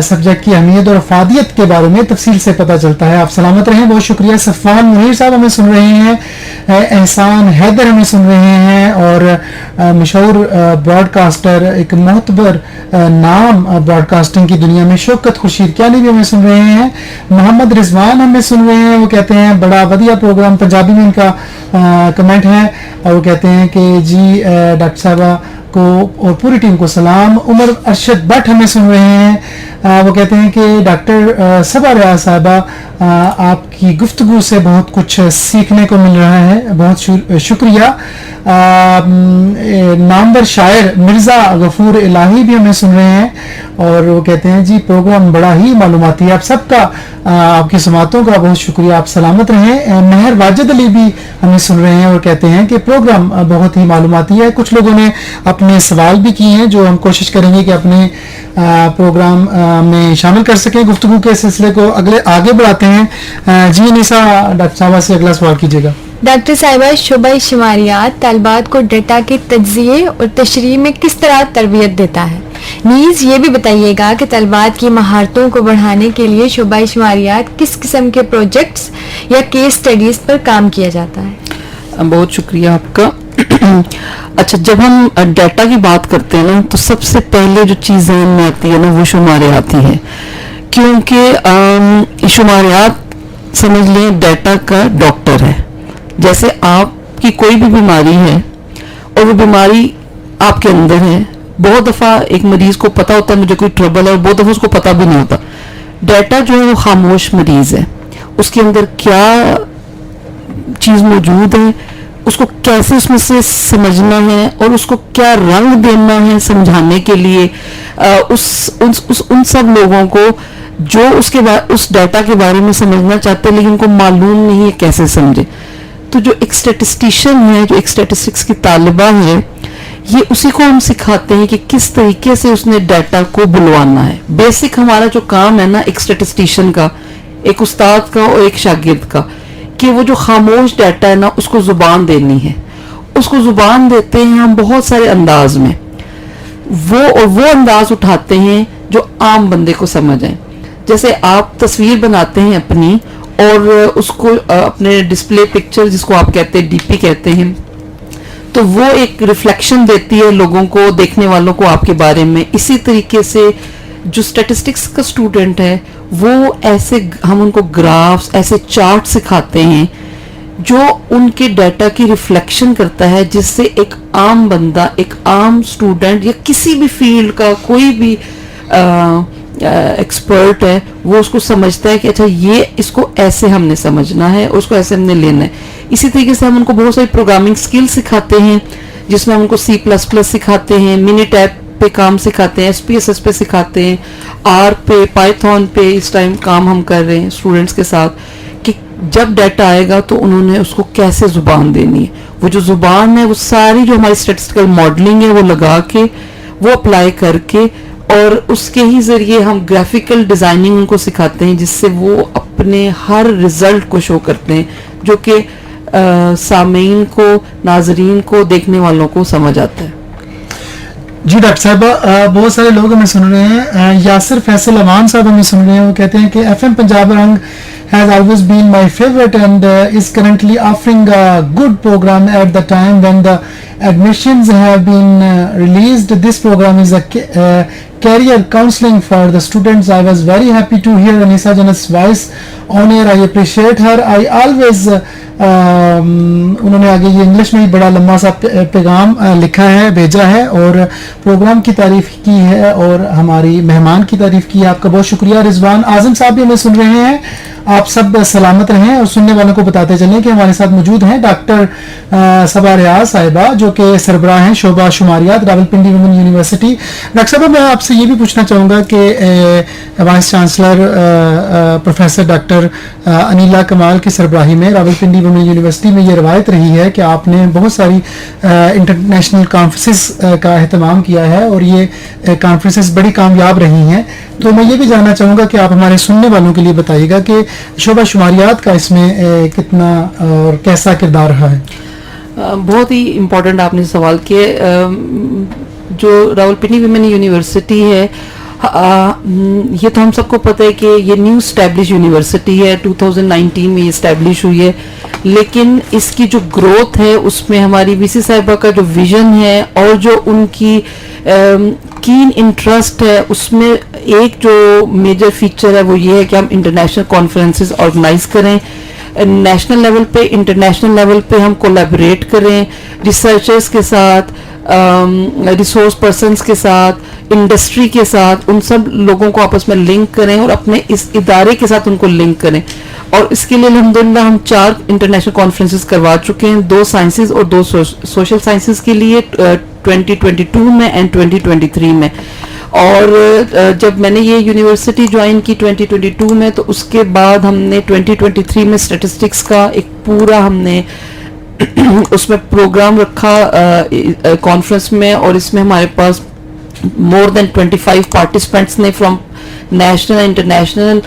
A: سبجیکٹ کی اہمیت اور افادیت کے بارے میں تفصیل سے پتہ چلتا ہے. آپ سلامت رہیں. بہت شکریہ. صفوان منیر صاحب ہمیں سن رہے ہیں، احسان حیدر ہمیں سن رہے ہیں، اور مشہور براڈ کاسٹر ایک معتبر نام براڈ کاسٹنگ کی دنیا میں شوکت خورشید کیانی بھی ہمیں سن رہے ہیں. محمد رضوان ہمیں سن رہے ہیں، وہ کہتے ہیں بڑا ودیا پروگرام، پنجابی میں ان کا کمنٹ ہے، اور وہ کہتے ہیں کہ جی ڈاکٹر صاحبہ کو اور پوری ٹیم کو سلام. عمر ارشد بٹ ہمیں سن رہے ہیں، وہ کہتے ہیں کہ ڈاکٹر صبا ریاض صاحبہ آپ کی گفتگو سے بہت کچھ سیکھنے کو مل رہا ہے، بہت شکریہ. نامور شاعر مرزا غفور الہی بھی ہمیں سن رہے ہیں، اور وہ کہتے ہیں جی پروگرام بڑا ہی معلوماتی ہے. آپ سب کا آپ کی سماعتوں کا بہت شکریہ. آپ سلامت رہیں. مہر واجد علی بھی ہمیں سن رہے ہیں اور کہتے ہیں کہ پروگرام بہت ہی معلوماتی ہے. کچھ لوگوں نے اپنے سوال بھی کیے ہیں جو ہم کوشش کریں گے کہ اپنے پروگرام میں شامل کر سکیں. گفتگو کے سلسلے کو آگے بڑھاتے ہیں. جی نسا ڈاکٹر صاحبہ سے اگلا سوال کیجیے گا.
B: ڈاکٹر صاحبہ شعبہ شماریات طالبات کو ڈیٹا کے تجزیے اور تشریح میں کس طرح تربیت دیتا ہے؟ نیز یہ بھی بتائیے گا کہ طالبات کی مہارتوں کو بڑھانے کے لیے شعبہ شماریات کس قسم کے پروجیکٹس یا کیس سٹڈیز پر کام کیا جاتا ہے؟
C: بہت شکریہ آپ کا. اچھا جب ہم ڈیٹا کی بات کرتے ہیں نا تو سب سے پہلے جو چیز ذہن میں آتی ہے نا وہ شماریات ہی ہے، کیونکہ شماریات سمجھ لیں ڈیٹا کا ڈاکٹر ہے. جیسے آپ کی کوئی بھی بیماری ہے اور وہ بیماری آپ کے اندر ہے، بہت دفعہ ایک مریض کو پتا ہوتا ہے مجھے کوئی ٹربل ہے اور بہت دفعہ اس کو پتا بھی نہیں ہوتا. ڈیٹا جو ہے وہ خاموش مریض ہے، اس کے اندر کیا چیز موجود ہے اس کو کیسے اس میں سے سمجھنا ہے اور اس کو کیا رنگ دینا ہے سمجھانے کے لیے ان سب لوگوں کو جو اس ڈیٹا کے بارے میں سمجھنا چاہتے ہیں لیکن ان کو معلوم نہیں ہے کیسے سمجھے. تو جو ایک اسٹیٹسٹیشین ہے, جو ایک اسٹیٹسٹکس کی طالبہ ہے, یہ اسی کو ہم سکھاتے ہیں کہ کس طریقے سے اس نے ڈیٹا کو بلوانا ہے. بیسک ہمارا جو کام ہے نا ایک اسٹیٹسٹیشین کا, ایک استاد کا اور ایک شاگرد کا, کہ وہ جو خاموش ڈیٹا ہے نا اس کو زبان دینی ہے. اس کو زبان دیتے ہیں ہم بہت سارے انداز میں, وہ انداز اٹھاتے ہیں جو عام بندے کو سمجھ آئے. جیسے آپ تصویر بناتے ہیں اپنی اور اس کو اپنے ڈسپلے پکچر جس کو آپ کہتے ہیں ڈی پی کہتے ہیں, تو وہ ایک ریفلیکشن دیتی ہے لوگوں کو, دیکھنے والوں کو آپ کے بارے میں. اسی طریقے سے جو اسٹیٹسٹکس کا اسٹوڈنٹ ہے وہ ایسے ہم ان کو گرافس, ایسے چارٹ سکھاتے ہیں جو ان کے ڈیٹا کی ریفلیکشن کرتا ہے, جس سے ایک عام بندہ, ایک عام اسٹوڈنٹ یا کسی بھی فیلڈ کا کوئی بھی ایکسپرٹ ہے وہ اس کو سمجھتا ہے کہ اچھا یہ اس کو ایسے ہم نے سمجھنا ہے اور اس کو ایسے ہم نے لینا ہے. اسی طریقے سے ہم ان کو بہت ساری پروگرامنگ سکل سکھاتے ہیں جس میں ہم ان کو C++ سکھاتے ہیں, منی ٹیپ پہ کام سکھاتے ہیں, SPSS پہ سکھاتے ہیں, R پہ, پائتھون پہ اس ٹائم کام ہم کر رہے ہیں اسٹوڈنٹس کے ساتھ کہ جب ڈیٹا آئے گا تو انہوں نے اس کو کیسے زبان دینی ہے. وہ جو زبان ہے وہ ساری جو ہماری اسٹیٹسٹیکل ماڈلنگ ہے وہ لگا کے, وہ اپلائی کر کے, اور اس کے ہی ذریعے ہم گرافیکل ڈیزائننگ ان کو سکھاتے ہیں جس سے وہ اپنے ہر رزلٹ کو شو کرتے ہیں جو کہ سامعین کو, ناظرین کو, دیکھنے والوں کو سمجھ آتا ہے.
A: جی ڈاکٹر صاحبہ, بہت سارے لوگ ہمیں سن رہے ہیں. یاسر فیصل امان صاحب ہمیں سن رہے ہیں, وہ کہتے ہیں کہ FM پنجاب رنگ has always been my favorite and is currently offering a good program at the time when the admissions have been released. This program is a career counseling for the students. I was very happy to hear Anisa Janat's voice on air. I appreciate her. I always انہوں نے آگے یہ English میں ہی بڑا لمبا سا پیغام لکھا ہے, بھیجا ہے, اور پروگرام کی تعریف کی ہے اور ہماری مہمان کی تعریف کی ہے. آپ کا بہت شکریہ. رضوان اعظم صاحب بھی ہمیں سن رہے ہیں. آپ سب سلامت رہیں, اور سننے والوں کو بتاتے چلیں کہ ہمارے ساتھ موجود ہیں ڈاکٹر صبا ریاض صاحبہ جو کہ سربراہ ہیں شعبہ شماریات راولپنڈی وومن یونیورسٹی. ڈاکٹر صاحبہ میں آپ سے یہ بھی پوچھنا چاہوں گا کہ vice chancellor professor doctor Aneela کمال کی سربراہی میں راولپنڈی وومن یونیورسٹی میں یہ روایت رہی ہے کہ آپ نے بہت ساری انٹرنیشنل کانفرنسز کا اہتمام کیا ہے اور یہ کانفرنسز بڑی کامیاب رہی ہیں. تو میں یہ بھی جاننا چاہوں گا کہ آپ ہمارے سننے والوں کے لیے بتائیے گا کہ شعبہ شماریات کا اس میں کتنا اور کیسا کردار رہا ہے.
C: بہت ہی امپورٹنٹ آپ نے سوال کیا. جو راولپنڈی ویمن یونیورسٹی ہے یہ تو ہم سب کو پتہ ہے کہ یہ نیو اسٹیبلش یونیورسٹی ہے, 2019 میں یہ اسٹیبلش ہوئی ہے, لیکن اس کی جو گروتھ ہے اس میں ہماری وی سی صاحبہ کا جو ویژن ہے اور جو ان کی کین انٹرسٹ ہے اس میں ایک جو میجر فیچر ہے وہ یہ ہے کہ ہم انٹرنیشنل کانفرنسز آرگنائز کریں, نیشنل لیول پہ, انٹرنیشنل لیول پہ ہم کولیبریٹ کریں ریسرچرز کے ساتھ, ریسورس پرسنز کے ساتھ, انڈسٹری کے ساتھ, ان سب لوگوں کو آپس میں لنک کریں اور اپنے اس ادارے کے ساتھ ان کو لنک کریں. اور اس کے لیے الحمدللہ ہم 4 انٹرنیشنل کانفرنسز کروا چکے ہیں, 2 سائنسز اور 2 سوشل سائنسز کے لیے 2022 میں اینڈ 2023 میں. اور جب میں نے یہ یونیورسٹی جوائن کی 2022 میں تو اس کے بعد ہم نے 2023 میں اسٹیٹسٹکس کا ایک پورا ہم نے اس میں پروگرام رکھا کانفرنس میں, اور اس میں ہمارے پاس مور دین 25 پارٹیسپینٹس نے فرام نیشنل انٹرنیشنل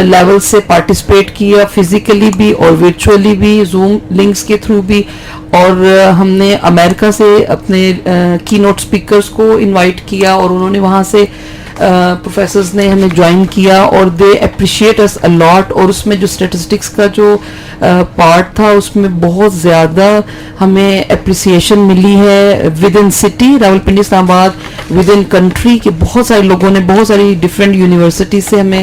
C: لیول سے پارٹیسپیٹ کیا, فزیکلی بھی اور ورچولی بھی, زوم لنکس کے تھرو بھی. اور ہم نے امریکہ سے اپنے کی نوٹ اسپیکرز کو انوائٹ کیا اور انہوں نے وہاں سے پروفیسرز نے ہمیں جوائن کیا اور دے اپریشیٹ اس اے لاٹ. اور اس میں جو اسٹیٹسٹکس کا جو پارٹ تھا اس میں بہت زیادہ ہمیں اپریسیشن ملی ہے ود ان سٹی راولپنڈی اسلام آباد, ود ان کنٹری, کہ بہت سارے لوگوں نے بہت ساری ڈفرینٹ یونیورسٹی سے ہمیں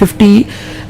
C: 50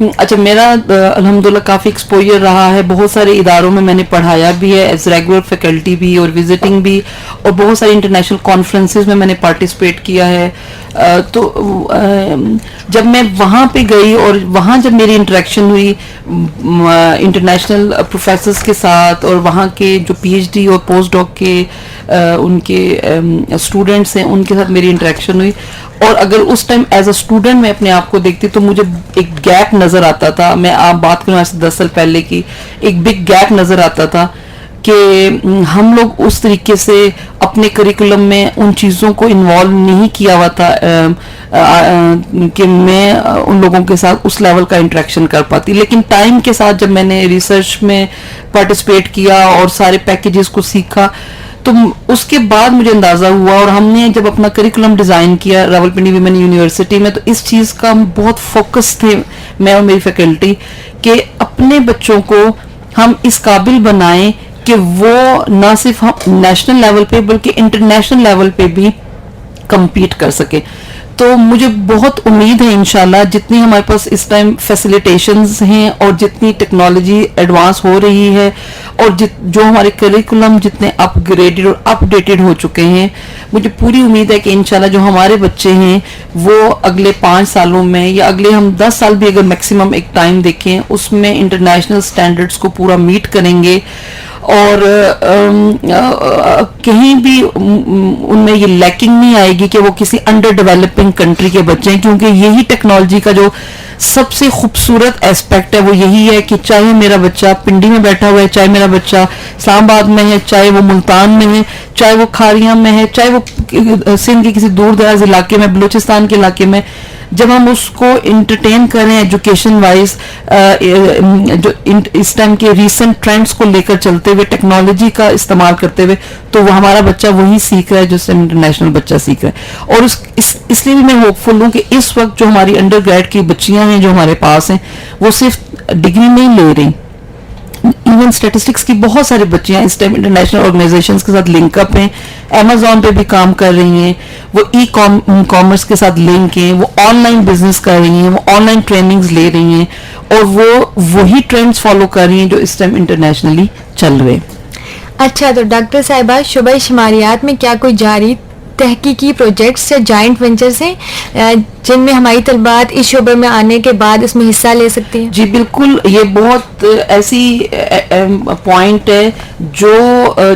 C: اچھا میرا الحمدللہ کافی ایکسپوجر رہا ہے, بہت سارے اداروں میں نے پڑھایا بھی ہے ایز ریگولر فیکلٹی بھی اور وزٹنگ بھی, اور بہت ساری انٹرنیشنل کانفرنسز میں نے پارٹیسپیٹ کیا ہے. تو جب میں وہاں پہ گئی اور وہاں جب میری انٹریکشن ہوئی انٹرنیشنل پروفیسرز کے ساتھ اور وہاں کے جو پی ایچ ڈی اور پوسٹ ڈاک کے ان کے اسٹوڈنٹس ہیں ان کے ساتھ میری انٹریکشن ہوئی, اور اگر اس ٹائم ایز اے اسٹوڈنٹ میں اپنے آپ کو دیکھتی تو مجھے ایک گیپ نظر آتا تھا. میں آپ بات کروں ایسے 10 سال پہلے کی, ایک بگ گیپ نظر آتا تھا کہ ہم لوگ اس طریقے سے اپنے کریکولم میں ان چیزوں کو انوالو نہیں کیا ہوا تھا کہ میں ان لوگوں کے ساتھ اس لیول کا انٹریکشن کر پاتی. لیکن ٹائم کے ساتھ جب میں نے ریسرچ میں پارٹیسپیٹ کیا اور سارے پیکیجز کو سیکھا تو اس کے بعد مجھے اندازہ ہوا, اور ہم نے جب اپنا کریکولم ڈیزائن کیا راولپنڈی ویمن یونیورسٹی میں تو اس چیز کا ہم بہت فوکس تھے میں اور میری فیکلٹی کہ اپنے بچوں کو ہم اس قابل بنائیں کہ وہ نہ صرف نیشنل لیول پہ بلکہ انٹرنیشنل لیول پہ بھی کمپیٹ کر سکے. تو مجھے بہت امید ہے انشاءاللہ جتنی ہمارے پاس اس ٹائم فیسیلیٹیشنز ہیں اور جتنی ٹیکنالوجی ایڈوانس ہو رہی ہے اور جو ہمارے کریکولم جتنے اپ گریڈڈ اور اپ ڈیٹڈ ہو چکے ہیں, مجھے پوری امید ہے کہ انشاءاللہ جو ہمارے بچے ہیں وہ اگلے 5 سالوں میں یا اگلے ہم 10 سال بھی اگر میکسیمم ایک ٹائم دیکھیں اس میں انٹرنیشنل سٹینڈرڈز کو پورا میٹ کریں گے, اور کہیں بھی ان میں یہ لیکنگ نہیں آئے گی کہ وہ کسی انڈر ڈیولپنگ کنٹری کے بچے ہیں, کیونکہ یہی ٹیکنالوجی کا جو سب سے خوبصورت ایسپیکٹ ہے وہ یہی ہے کہ چاہے میرا بچہ پنڈی میں بیٹھا ہوا ہے, چاہے میرا بچہ اسلام آباد میں ہے, چاہے وہ ملتان میں ہے, چاہے وہ کھاریاں میں ہے, چاہے وہ سندھ کے کسی دور دراز علاقے میں, بلوچستان کے علاقے میں, جب ہم اس کو انٹرٹین کریں ایجوکیشن وائز جو اس ٹائم کے ریسنٹ ٹرینڈز کو لے کر چلتے ہوئے ٹیکنالوجی کا استعمال کرتے ہوئے, تو وہ ہمارا بچہ وہی سیکھ رہا ہے جو انٹرنیشنل بچہ سیکھ رہا ہے. اور اس لیے بھی میں ہوپ فل ہوں کہ اس وقت جو ہماری انڈر گریڈ کی بچیاں ہیں جو ہمارے پاس ہیں وہ صرف ڈگری نہیں لے رہی, ایون اسٹیٹسٹکس کی بہت ساری بچیاں اس ٹائم انٹرنیشنل آرگنائزیشنز کے ساتھ لنک اپ ہیں, امیزون پہ بھی کام کر رہی ہیں, وہ ای کامرس کے ساتھ لنک ہیں, وہ آن لائن بزنس کر رہی ہیں, وہ آن لائن ٹریننگز لے رہی ہیں, اور وہ وہی ٹرینڈز فالو کر رہی ہیں جو اس ٹائم انٹرنیشنلی چل رہے ہیں.
B: اچھا, تو ڈاکٹر صاحبہ شعبہ شماریات میں کیا کوئی جاری تحقیقی پروجیکٹس یا جائنٹ وینچرز ہیں جن میں ہماری طلبات اس شعبے میں آنے کے بعد اس میں حصہ لے سکتی ہیں؟
C: جی بالکل, یہ بہت ایسی پوائنٹ ہے جو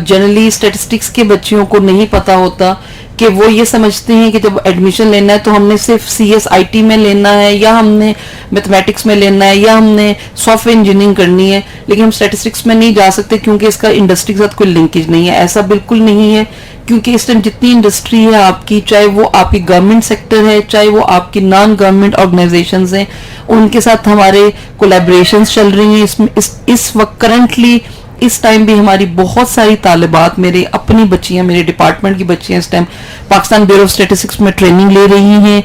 C: جنرلی اسٹیٹسٹکس کے بچیوں کو نہیں پتا ہوتا, کہ وہ یہ سمجھتے ہیں کہ جب ایڈمیشن لینا ہے تو ہم نے صرف سی ایس آئی ٹی میں لینا ہے, یا ہم نے میتھمیٹکس میں لینا ہے, یا ہم نے سافٹ ویئر انجینئرنگ کرنی ہے, لیکن ہم اسٹیٹسٹکس میں نہیں جا سکتے کیونکہ اس کا انڈسٹری کے ساتھ کوئی لنکیج نہیں ہے. ایسا بالکل نہیں ہے, کیونکہ اس ٹائم جتنی انڈسٹری ہے آپ کی, چاہے وہ آپ کی گورنمنٹ سیکٹر ہے, چاہے وہ آپ کی نان گورنمنٹ آرگنائزیشنز ہیں, ان کے ساتھ ہمارے کولیبریشنز چل رہی ہیں. اس وقت کرنٹلی اس ٹائم بھی ہماری بہت ساری طالبات, میرے اپنی بچیاں, میرے ڈپارٹمنٹ کی بچیاں اس time Pakistan bureau of statistics میں ٹریننگ لے رہی ہیں,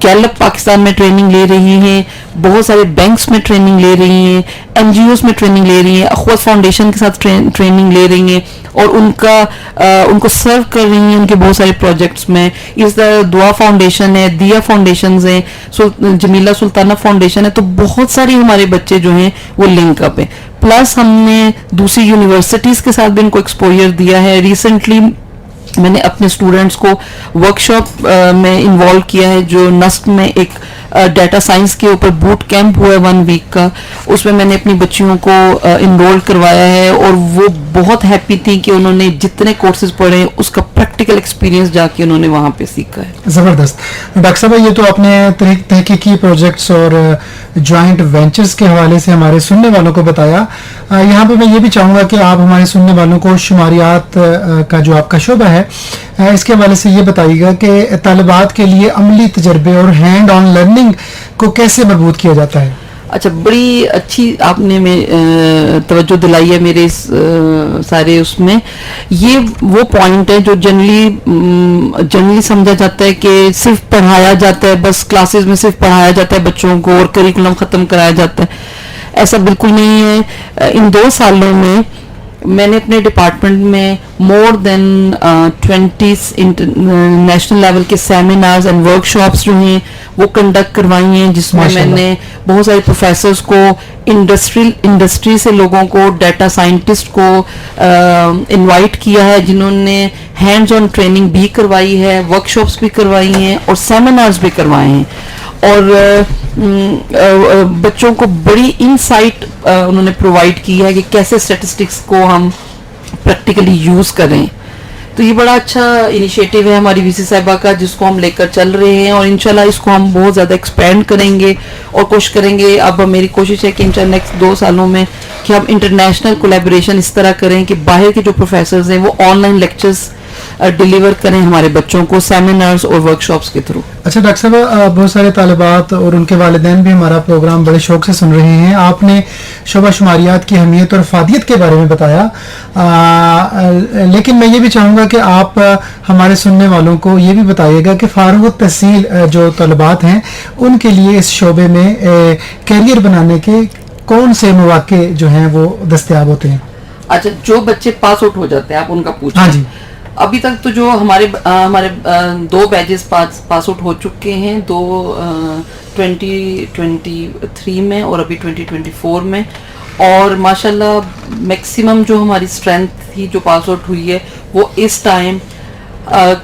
C: گیلپ پاکستان میں ٹریننگ لے رہی ہیں, بہت سارے بینکس میں ٹریننگ لے رہی ہیں, این جی اوز میں ٹریننگ لے رہی ہیں, اخوت فاؤنڈیشن کے ساتھ ٹریننگ لے رہی ہیں, اور ان کو سرو کر رہی ہیں ان کے بہت سارے پروجیکٹس میں. اس طرح دعا فاؤنڈیشن ہے, دیا فاؤنڈیشنز ہیں, جمیلہ سلطانہ فاؤنڈیشن ہے, تو بہت سارے ہمارے بچے جو ہیں وہ لنک اپ ہیں. پلس ہم نے دوسری یونیورسٹیز کے ساتھ بھی ان کو ایکسپوجر دیا ہے. ریسنٹلی میں نے اپنے اسٹوڈنٹس کو ورکشاپ میں انوالو کیا ہے جو نسٹ میں ایک ڈیٹا سائنس کے اوپر بوٹ کیمپ ہوا ہے 1 ویک کا, اس میں نے اپنی بچیوں کو انرول کروایا ہے, اور وہ بہت ہیپی تھیں کہ انہوں نے جتنے کورسز پڑھے ہیں اس کا پریکٹیکل ایکسپیرینس جا کے انہوں نے وہاں پہ سیکھا ہے.
A: زبردست. ڈاکٹر صاحب, یہ تو آپ نے تحقیقی پروجیکٹس اور جوائنٹ وینچرز کے حوالے سے ہمارے سننے والوں کو بتایا. یہاں پہ میں یہ بھی چاہوں گا کہ آپ ہمارے سننے والوں کو شماریات کا جو آپ کا شعبہ ہے اس کے حوالے سے یہ بتائیے گا کہ طالبات کے لیے عملی تجربے اور ہینڈ آن لرننگ کو کیسے مربوط کیا جاتا ہے.
C: اچھا, بڑی اچھی آپ نے توجہ دلائی ہے میرے سارے اس میں. یہ وہ پوائنٹ ہے جو جنرلی سمجھا جاتا ہے کہ صرف پڑھایا جاتا ہے, بس کلاسز میں صرف پڑھایا جاتا ہے بچوں کو اور کریکولم ختم کرایا جاتا ہے. ایسا بالکل نہیں ہے. ان 2 سالوں میں نے اپنے ڈپارٹمنٹ میں مور دین 20 نیشنل لیول کے سیمینارز اینڈ ورک شاپس جو ہیں وہ کنڈکٹ کروائی ہیں, جس میں میں نے بہت سارے پروفیسرز کو, انڈسٹری سے لوگوں کو, ڈیٹا سائنٹسٹ کو انوائٹ کیا ہے, جنہوں نے ہینڈز آن ٹریننگ بھی کروائی ہے, ورک شاپس بھی کروائی ہیں اور سیمینارز بھی کروائے ہیں. اور بچوں کو بڑی انسائٹ انہوں نے پرووائڈ کی ہے کہ کیسے اسٹیٹسٹکس کو ہم پریکٹیکلی یوز کریں. تو یہ بڑا اچھا انیشیٹو ہے ہماری وی سی صاحبہ کا, جس کو ہم لے کر چل رہے ہیں, اور انشاءاللہ اس کو ہم بہت زیادہ ایکسپینڈ کریں گے اور کوشش کریں گے. اب میری کوشش ہے کہ انشاءاللہ نیکسٹ 2 سالوں میں کہ ہم انٹرنیشنل کولیبریشن اس طرح کریں کہ باہر کے جو پروفیسرز ہیں وہ آن لائن لیکچرز ڈیلیور کریں ہمارے بچوں کو سیمینارز اور ورک شاپس کے تھرو.
A: اچھا ڈاکٹر صاحب, بہت سارے طالبات اور ان کے والدین بھی ہمارا پروگرام بڑے شوق سے سن رہے ہیں. آپ نے شعبہ شماریات کی اہمیت اور افادیت کے بارے میں بتایا, لیکن میں یہ بھی چاہوں گا کہ آپ ہمارے سننے والوں کو یہ بھی بتائیے گا کہ فارغ التحصیل جو طالبات ہیں ان کے لیے اس شعبے میں کیریئر بنانے کے کون سے مواقع جو ہیں وہ دستیاب ہوتے ہیں.
C: اچھا, جو بچے پاس آؤٹ ہو جاتے ہیں آپ ان کا پوچھیں.
A: ہاں جی.
C: ابھی تک تو جو ہمارے 2 بیچز پاس آؤٹ ہو چکے ہیں, 2 2023 میں اور ابھی 2024 میں, اور ماشاءاللہ میکسیمم جو ہماری اسٹرینتھ تھی جو پاس آؤٹ ہوئی ہے وہ اس ٹائم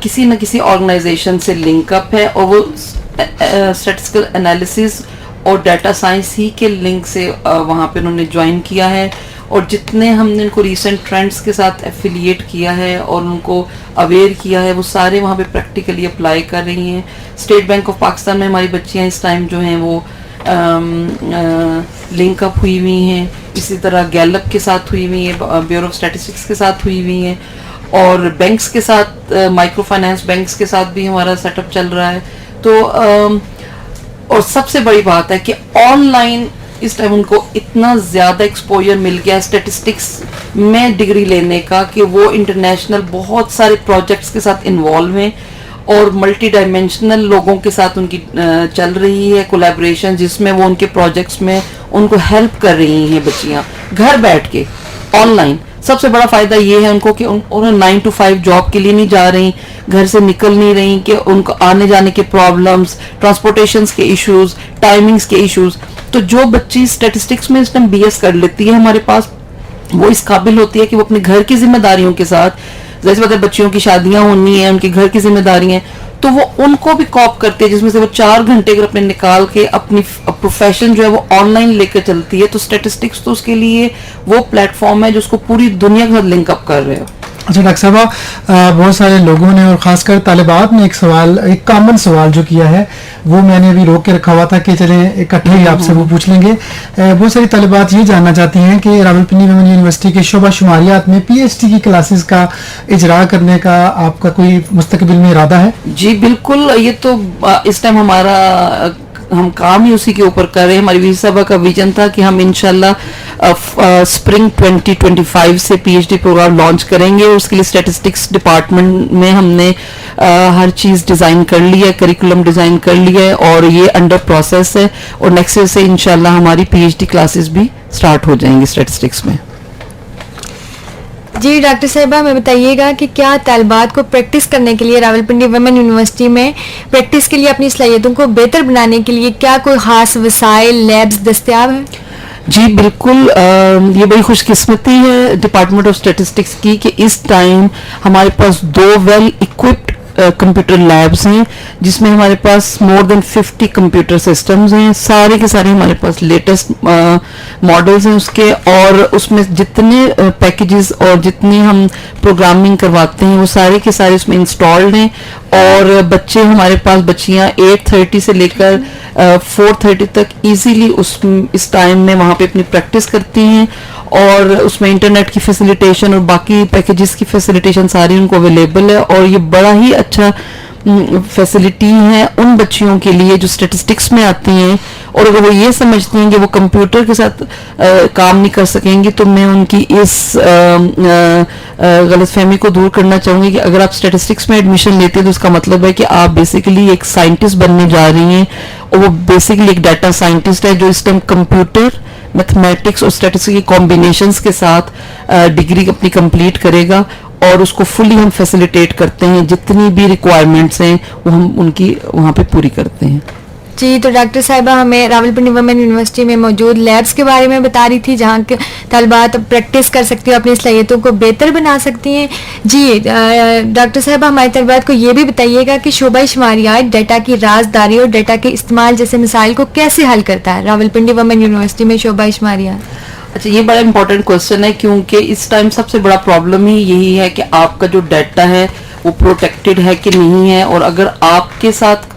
C: کسی نہ کسی آرگنائزیشن سے لنک اپ ہے, اور وہ اسٹیٹسٹیکل انالیسز اور ڈیٹا سائنس ہی کے لنک سے وہاں پہ انہوں نے جوائن کیا ہے. اور جتنے ہم نے ان کو ریسنٹ ٹرینڈز کے ساتھ ایفیلیٹ کیا ہے اور ان کو اویئر کیا ہے, وہ سارے وہاں پہ پریکٹیکلی اپلائی کر رہی ہیں. اسٹیٹ بینک آف پاکستان میں ہماری بچیاں اس ٹائم جو ہیں وہ لنک اپ ہوئی ہوئی ہیں, اسی طرح گیلپ کے ساتھ ہوئی ہوئی ہیں, بیورو آف اسٹیٹسٹکس کے ساتھ ہوئی ہوئی ہیں, اور بینکس کے ساتھ, مائکرو فائنانس بینکس کے ساتھ بھی ہمارا سیٹ اپ چل رہا ہے. تو اور سب سے بڑی بات ہے کہ آن لائن اس ٹائم ان کو اتنا زیادہ ایکسپوجر مل گیا اسٹیٹسٹکس میں ڈگری لینے کا کہ وہ انٹرنیشنل بہت سارے پروجیکٹس کے ساتھ انوالو ہیں, اور ملٹی ڈائمینشنل لوگوں کے ساتھ ان کی چل رہی ہے کولیبریشن, جس میں وہ ان کے پروجیکٹس میں ان کو ہیلپ کر رہی ہیں بچیاں گھر بیٹھ کے آن لائن. سب سے بڑا فائدہ یہ ہے ان کو کہ انہیں 9 to 5 جاب کے لیے نہیں جا رہی, گھر سے نکل نہیں رہی, کہ ان کو آنے جانے کے پرابلمس, ٹرانسپورٹیشنز کے ایشوز, ٹائمنگز کے ایشوز. تو جو بچی اسٹیٹسٹکس میں اس ٹائم بی ایس کر لیتی ہے ہمارے پاس, وہ اس قابل ہوتی ہے کہ وہ اپنے گھر کی ذمہ داریوں کے ساتھ, جیسے بتا بچیوں کی شادیاں ہونی ہیں, ان کے گھر کی ذمہ داری ہیں, تو وہ ان کو بھی کاپ کرتے ہیں, جس میں سے وہ 4 گھنٹے اگر اپنے نکال کے اپنی پروفیشن جو ہے وہ آن لائن لے کر چلتی ہے, تو اسٹیٹسٹکس تو اس کے لیے وہ پلیٹ فارم ہے جو اس کو پوری دنیا کے ساتھ لنک اپ کر رہے ہو.
A: اچھا ڈاکٹر صاحبہ, بہت سارے لوگوں نے اور خاص کر طالبات نے ایک کامن سوال جو کیا ہے وہ میں نے ابھی روک کے رکھا ہوا تھا کہ چلیں اکٹھے ہی آپ سے وہ پوچھ لیں گے. بہت ساری طالبات یہ جاننا چاہتی ہیں کہ راولپنڈی ویمن یونیورسٹی کے شعبہ شماریات میں پی ایچ ڈی کی کلاسز کا اجرا کرنے کا آپ کا کوئی مستقبل میں ارادہ ہے؟
C: جی بالکل, یہ تو اس ٹائم ہم کام ہی اسی کے اوپر کر رہے ہیں. ہماری وی صاحبہ کا ویژن تھا کہ ہم انشاءاللہ اسپرنگ 2025 سے P H D programme launch کریں گے, اور اس کے لیے اسٹیٹسٹکس ڈپارٹمنٹ میں ہم نے ہر چیز ڈیزائن کر لی ہے, کریکولم ڈیزائن کر لیا ہے, اور یہ انڈر پروسیس ہے, اور نیکسٹ ایئر سے انشاءاللہ ہماری پی ایچ ڈی کلاسز بھی سٹارٹ ہو جائیں گی اسٹیٹسٹکس میں.
B: جی ڈاکٹر صاحبہ, ہمیں بتائیے گا کہ کیا طالبات کو پریکٹس کرنے کے لیے راولپنڈی ویمن یونیورسٹی میں پریکٹس کے لیے اپنی صلاحیتوں کو بہتر بنانے کے لیے کیا کوئی خاص وسائل, لیبز دستیاب ہیں؟
C: جی بالکل, یہ بڑی خوش قسمتی ہے ڈپارٹمنٹ آف اسٹیٹسٹکس کی کہ اس ٹائم ہمارے پاس 2 ویل اکوپڈ کمپیوٹر لیبس ہیں, جس میں ہمارے پاس مور دین 50 کمپیوٹر سسٹمز ہیں, سارے کے سارے ہمارے پاس لیٹسٹ ماڈلز ہیں اس کے, اور اس میں جتنے پیکیجز اور جتنی ہم پروگرامنگ کرواتے ہیں وہ سارے کے سارے اس میں انسٹالڈ ہیں. اور بچے ہمارے پاس, بچیاں 8:30 سے لے کر 4:30 تک ایزیلی اس ٹائم میں وہاں پہ اپنی پریکٹس کرتی ہیں, اور اس میں انٹرنیٹ کی فیسیلیٹیشن اور باقی پیکیجز کی فیسیلیٹیشن ساری ان کو اویلیبل ہے. اور یہ بڑا ہی اچھا فیسلٹی ہے ان بچیوں کے لیے جو اسٹیٹسٹکس میں آتی ہیں, اور اگر وہ یہ سمجھتی ہیں کہ وہ کمپیوٹر کے ساتھ کام نہیں کر سکیں گی, تو میں ان کی اس غلط فہمی کو دور کرنا چاہوں گی کہ اگر آپ اسٹیٹسٹکس میں ایڈمیشن لیتے ہیں تو اس کا مطلب ہے کہ آپ بیسیکلی ایک سائنٹسٹ بننے جا رہی ہیں, اور وہ بیسیکلی ایک ڈیٹا سائنٹسٹ ہے جو اس ٹائم کمپیوٹر, میتھمیٹکس اور اسٹیٹسٹکس کی کمبینیشنز کے ساتھ ڈگری اپنی کمپلیٹ کرے گا, اور اس کو فلی ہم فیسیلیٹیٹ کرتے ہیں, جتنی بھی ریکوائرمنٹس ہیں وہ ہم ان کی وہاں پہ پوری کرتے ہیں.
B: جی تو ڈاکٹر صاحبہ ہمیں راولپنڈی وومن یونیورسٹی میں موجود لیبس کے بارے میں بتا رہی تھی جہاں کے طالبات پریکٹس کر سکتی ہیں، اپنی صلاحیتوں کو بہتر بنا سکتی ہیں. جی ڈاکٹر صاحبہ ہمارے طالبات کو یہ بھی بتائیے گا کہ شعبہ شماریات ڈیٹا کی رازداری اور ڈیٹا کے استعمال جیسے مسائل کو کیسے حل کرتا ہے راولپنڈی وومن یونیورسٹی میں شعبہ شماریات.
C: اچھا، یہ بڑا امپورٹنٹ کوشچن ہے کیونکہ اس ٹائم سب سے بڑا پرابلم ہی یہی ہے کہ آپ کا جو ڈیٹا ہے وہ پروٹیکٹڈ ہے کہ نہیں ہے، اور اگر آپ کے ساتھ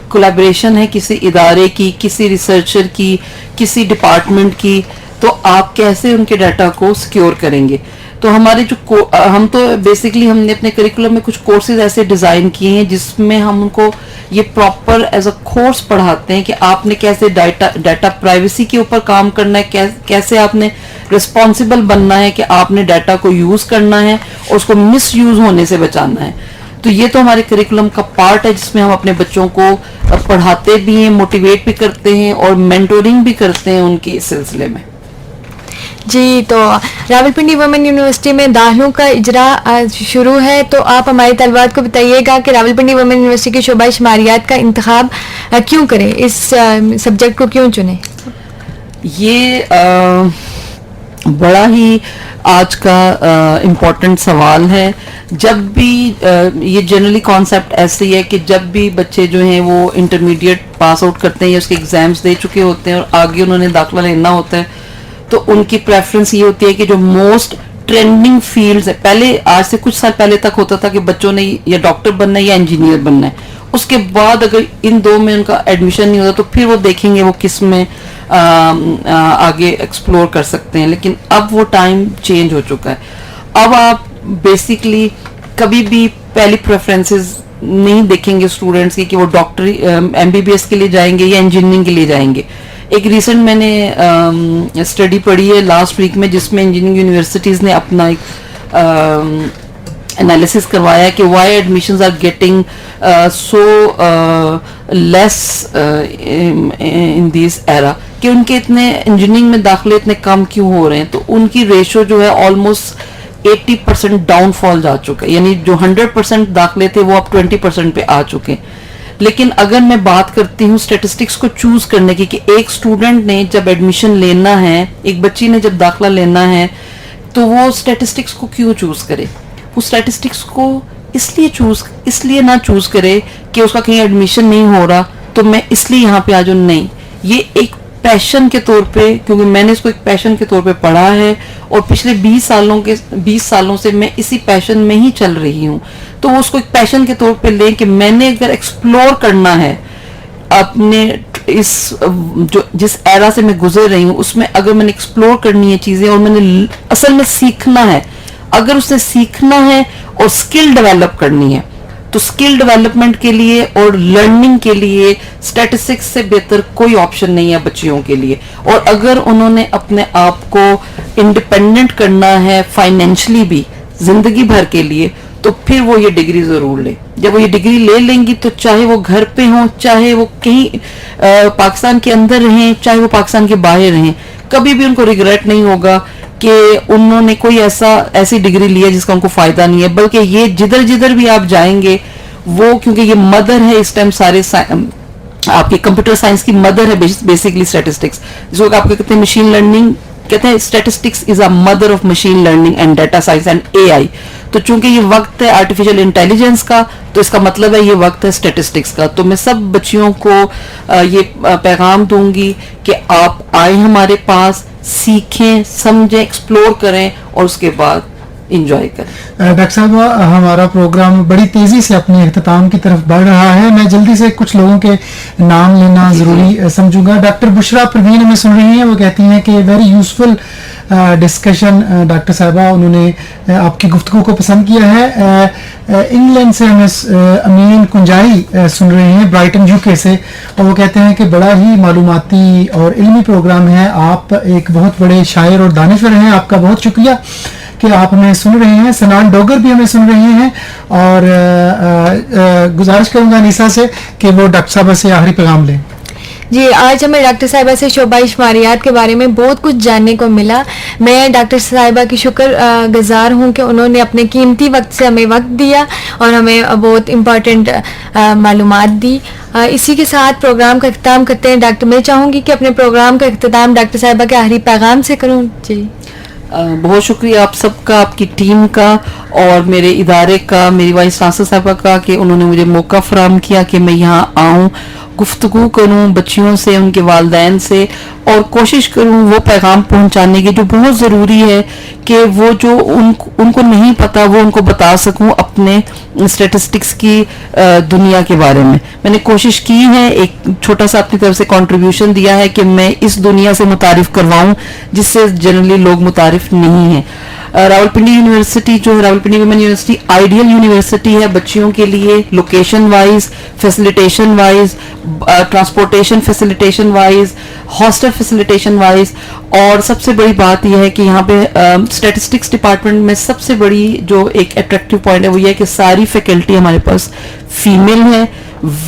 C: کولیبریشن ہے کسی ادارے کی، کسی ریسرچر کی، کسی ڈپارٹمنٹ کی، تو آپ کیسے ان کے ڈیٹا کو سیکیور کریں گے. تو ہمارے جو ہم تو بیسکلی ہم نے اپنے کریکولم میں کچھ کورسز ایسے ڈیزائن کیے ہیں جس میں ہم ان کو یہ پراپر ایز اے کورس پڑھاتے ہیں کہ آپ نے کیسے ڈیٹا پرائیویسی کے اوپر کام کرنا ہے، کیسے آپ نے رسپانسبل بننا ہے کہ آپ نے ڈیٹا کو یوز کرنا ہے اور اس کو مس یوز ہونے سے بچانا ہے. تو یہ تو ہمارے کریکولم کا پارٹ ہے جس میں ہم اپنے بچوں کو پڑھاتے بھی ہیں، موٹیویٹ بھی کرتے ہیں اور مینٹورنگ بھی کرتے ہیں ان کے سلسلے میں.
B: جی تو راولپنڈی وومن یونیورسٹی میں داخلوں کا اجرا شروع ہے، تو آپ ہمارے طالبات کو بتائیے گا کہ راولپنڈی وومن یونیورسٹی کے شعبہ شماریات کا انتخاب کیوں کریں، اس سبجیکٹ کو کیوں چنیں؟
C: یہ بڑا ہی آج کا امپورٹنٹ سوال ہے. جب بھی یہ جنرلی کانسیپٹ ایسی ہے کہ جب بھی بچے جو ہیں وہ انٹرمیڈیٹ پاس آؤٹ کرتے ہیں یا اس کے ایگزامس دے چکے ہوتے ہیں اور آگے انہوں نے داخلہ لینا ہوتا ہے، تو ان کی پریفرنس یہ ہوتی ہے کہ جو موسٹ ٹرینڈنگ فیلڈز ہے، پہلے آج سے کچھ سال پہلے تک ہوتا تھا کہ بچوں نے یا ڈاکٹر بننا ہے یا انجینئر بننا ہے، اس کے بعد اگر ان دو میں ان کا ایڈمیشن نہیں ہوتا تو پھر وہ دیکھیں گے وہ کس میں آگے ایکسپلور کر سکتے ہیں. لیکن اب وہ ٹائم چینج ہو چکا ہے. اب آپ بیسکلی کبھی بھی پہلی پریفرنسز نہیں دیکھیں گے اسٹوڈنٹس کی کہ وہ ڈاکٹری MBBS کے لیے جائیں گے یا انجینئرنگ کے لیے جائیں گے. ایک ریسنٹ میں نے اسٹڈی پڑھی ہے لاسٹ ویک میں جس میں انجینئرنگ یونیورسٹیز نے اپنا ایک انالیسس کروایا کہ why admissions are getting so less in this era, کہ ان کے اتنے انجینئرنگ میں داخلے اتنے کم کیوں ہو رہے ہیں. تو ان کی ریشو جو ہے آلموسٹ 80% ڈاؤن فال جا چکا ہے، یعنی جو 100% داخلے تھے وہ اب 20% پہ آ چکے ہیں. لیکن اگر میں بات کرتی ہوں اسٹیٹسٹکس کو چوز کرنے کی کہ ایک اسٹوڈنٹ نے جب ایڈمیشن لینا ہے، ایک بچی نے جب داخلہ لینا ہے، تو وہ اسٹیٹسٹکس کو کیوں چوز کرے؟ وہ اسٹیٹسٹکس کو اس لیے نہ چوز کرے کہ اس کا کہیں ایڈمیشن نہیں ہو رہا تو میں اس لیے یہاں پہ آ جاؤں. نہیں، یہ ایک پیشن کے طور پہ، کیونکہ میں نے اس کو ایک پیشن کے طور پہ پڑھا ہے اور پچھلے 20 سالوں سے میں اسی پیشن میں ہی چل رہی ہوں. تو وہ اس کو ایک پیشن کے طور پہ لیں کہ میں نے اگر ایکسپلور کرنا ہے اپنے جس ایرا سے میں گزر رہی ہوں اس میں، اگر میں نے ایکسپلور کرنی ہے چیزیں اور میں نے اصل میں سیکھنا ہے، اگر اس نے سیکھنا ہے اور اسکل ڈیولپ کرنی ہے، تو اسکل ڈیولپمنٹ کے لیے اور لرننگ کے لیے اسٹیٹسٹکس سے بہتر کوئی آپشن نہیں ہے بچیوں کے لیے. اور اگر انہوں نے اپنے آپ کو انڈیپینڈنٹ کرنا ہے فائنینشلی بھی زندگی بھر کے لیے، تو پھر وہ یہ ڈگری ضرور لیں. جب وہ یہ ڈگری لے لیں گی تو چاہے وہ گھر پہ ہوں، چاہے وہ کہیں پاکستان کے اندر رہیں، چاہے وہ پاکستان کے باہر رہیں، کبھی بھی ان کو ریگریٹ نہیں ہوگا کہ انہوں نے کوئی ایسی ڈگری لی ہے جس کا ان کو فائدہ نہیں ہے. بلکہ یہ جدھر بھی آپ جائیں گے، وہ کیونکہ یہ مدر ہے اس ٹائم سارے آپ کے کمپیوٹر سائنس کی مدر ہے بیسکلی اسٹیٹسٹکس، جس کو آپ کہتے ہیں مشین لرننگ، کہتے ہیں statistics is a mother of machine learning and data science and AI. تو چونکہ یہ وقت ہے آرٹیفیشل انٹیلیجنس کا، تو اس کا مطلب ہے یہ وقت ہے اسٹیٹسٹکس کا. تو میں سب بچیوں کو یہ پیغام دوں گی کہ آپ آئیں ہمارے پاس، سیکھیں، سمجھیں، ایکسپلور کریں اور اس کے بعد انجوائے کریں.
A: ڈاکٹر صاحب ہمارا پروگرام بڑی تیزی سے اپنے اختتام کی طرف بڑھ رہا ہے. میں جلدی سے کچھ لوگوں کے نام لینا ضروری سمجھوں گا. ڈاکٹر بشرا پروین ہمیں سن رہی ہیں، وہ کہتی ہیں کہ ویری یوزفل ڈسکشن ڈاکٹر صاحبہ، انہوں نے آپ کی گفتگو کو پسند کیا ہے. انگلینڈ سے ہمیں امین کنجاری سن رہے ہیں برائٹن UK سے، اور وہ کہتے ہیں کہ بڑا ہی معلوماتی اور علمی پروگرام ہے. آپ ایک بہت بڑے شاعر اور دانشور ہیں، آپ کا بہت شکریہ کہ آپ ہمیں سن رہے ہیں. سنان ڈوگر بھی ہمیں سن رہے ہیں، اور گزارش کروں گا نیسا سے کہ وہ ڈاکٹر صاحبہ سے آخری پیغام لیں.
B: جی آج ہمیں ڈاکٹر صاحبہ سے شعبۂ شماریات کے بارے میں بہت کچھ جاننے کو ملا. میں ڈاکٹر صاحبہ کی شکر گزار ہوں کہ انہوں نے اپنے قیمتی وقت سے ہمیں وقت دیا اور ہمیں بہت امپورٹنٹ معلومات دی. اسی کے ساتھ پروگرام کا اختتام کرتے ہیں. ڈاکٹر میں چاہوں گی کہ اپنے پروگرام کا اختتام ڈاکٹر صاحبہ کے آخری پیغام سے کروں. جی
C: بہت شکریہ آپ سب کا, آپ کی ٹیم کا اور میرے ادارے کا, میری وائس چانسلر صاحبہ کا کہ انہوں نے مجھے موقع فراہم کیا کہ میں یہاں آؤں, گفتگو کروں بچیوں سے, ان کے والدین سے, اور کوشش کروں وہ پیغام پہنچانے کی جو بہت ضروری ہے کہ وہ جو ان کو نہیں پتا وہ ان کو بتا سکوں اپنے اسٹیٹسٹکس کی دنیا کے بارے میں. میں نے کوشش کی ہے, ایک چھوٹا سا اپنی طرف سے کنٹریبیوشن دیا ہے کہ میں اس دنیا سے متعارف کرواؤں جس سے جنرلی لوگ متعارف نہیں ہیں. راولپنڈی یونیورسٹی جو ہے, Rawalpindi women university ideal university ہے بچیوں کے لیے, location wise, facilitation wise, transportation facilitation wise, hostel facilitation wise, اور سب سے بڑی بات یہ ہے کہ یہاں پہ اسٹیٹسٹکس ڈپارٹمنٹ میں سب سے بڑی جو ایک اٹریکٹیو پوائنٹ ہے وہ یہ ہے کہ ساری فیکلٹی ہمارے پاس فیمیل ہے,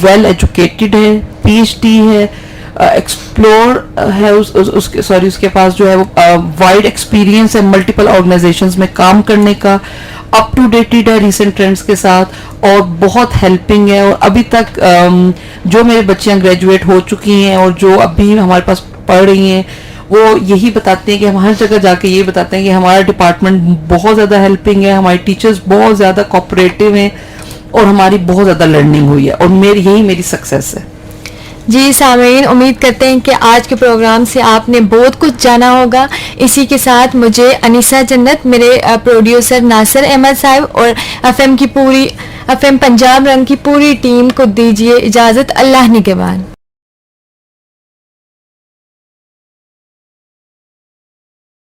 C: ویل ایجوکیٹڈ ہے, پی ایچ ڈی ہے, ایکسپلور ہے, اس کے پاس جو ہے وہ وائڈ ایکسپیرینس ہے ملٹیپل آرگنائزیشنز میں کام کرنے کا, اپ ٹو ڈیٹڈ ہے ریسنٹ ٹرینڈز کے ساتھ, اور بہت ہیلپنگ ہے. اور ابھی تک جو میرے بچیاں گریجویٹ ہو چکی ہیں اور جو ابھی ہمارے پاس پڑھ رہی ہیں وہ یہی بتاتے ہیں کہ ہم ہر جگہ جا کے یہ بتاتے ہیں کہ ہمارا ڈپارٹمنٹ بہت زیادہ ہیلپنگ ہے, ہمارے ٹیچرز بہت زیادہ کوآپریٹو ہیں, اور ہماری بہت زیادہ لرننگ ہوئی ہے, اور یہی میری سکسیس ہے.
B: جی سامعین, امید کرتے ہیں کہ آج کے پروگرام سے آپ نے بہت کچھ جانا ہوگا. اسی کے ساتھ مجھے انیسہ جنت, میرے پروڈیوسر ناصر احمد صاحب اور ایف ایم پنجاب رنگ کی پوری ٹیم کو دیجیے اجازت. اللہ نگہبان.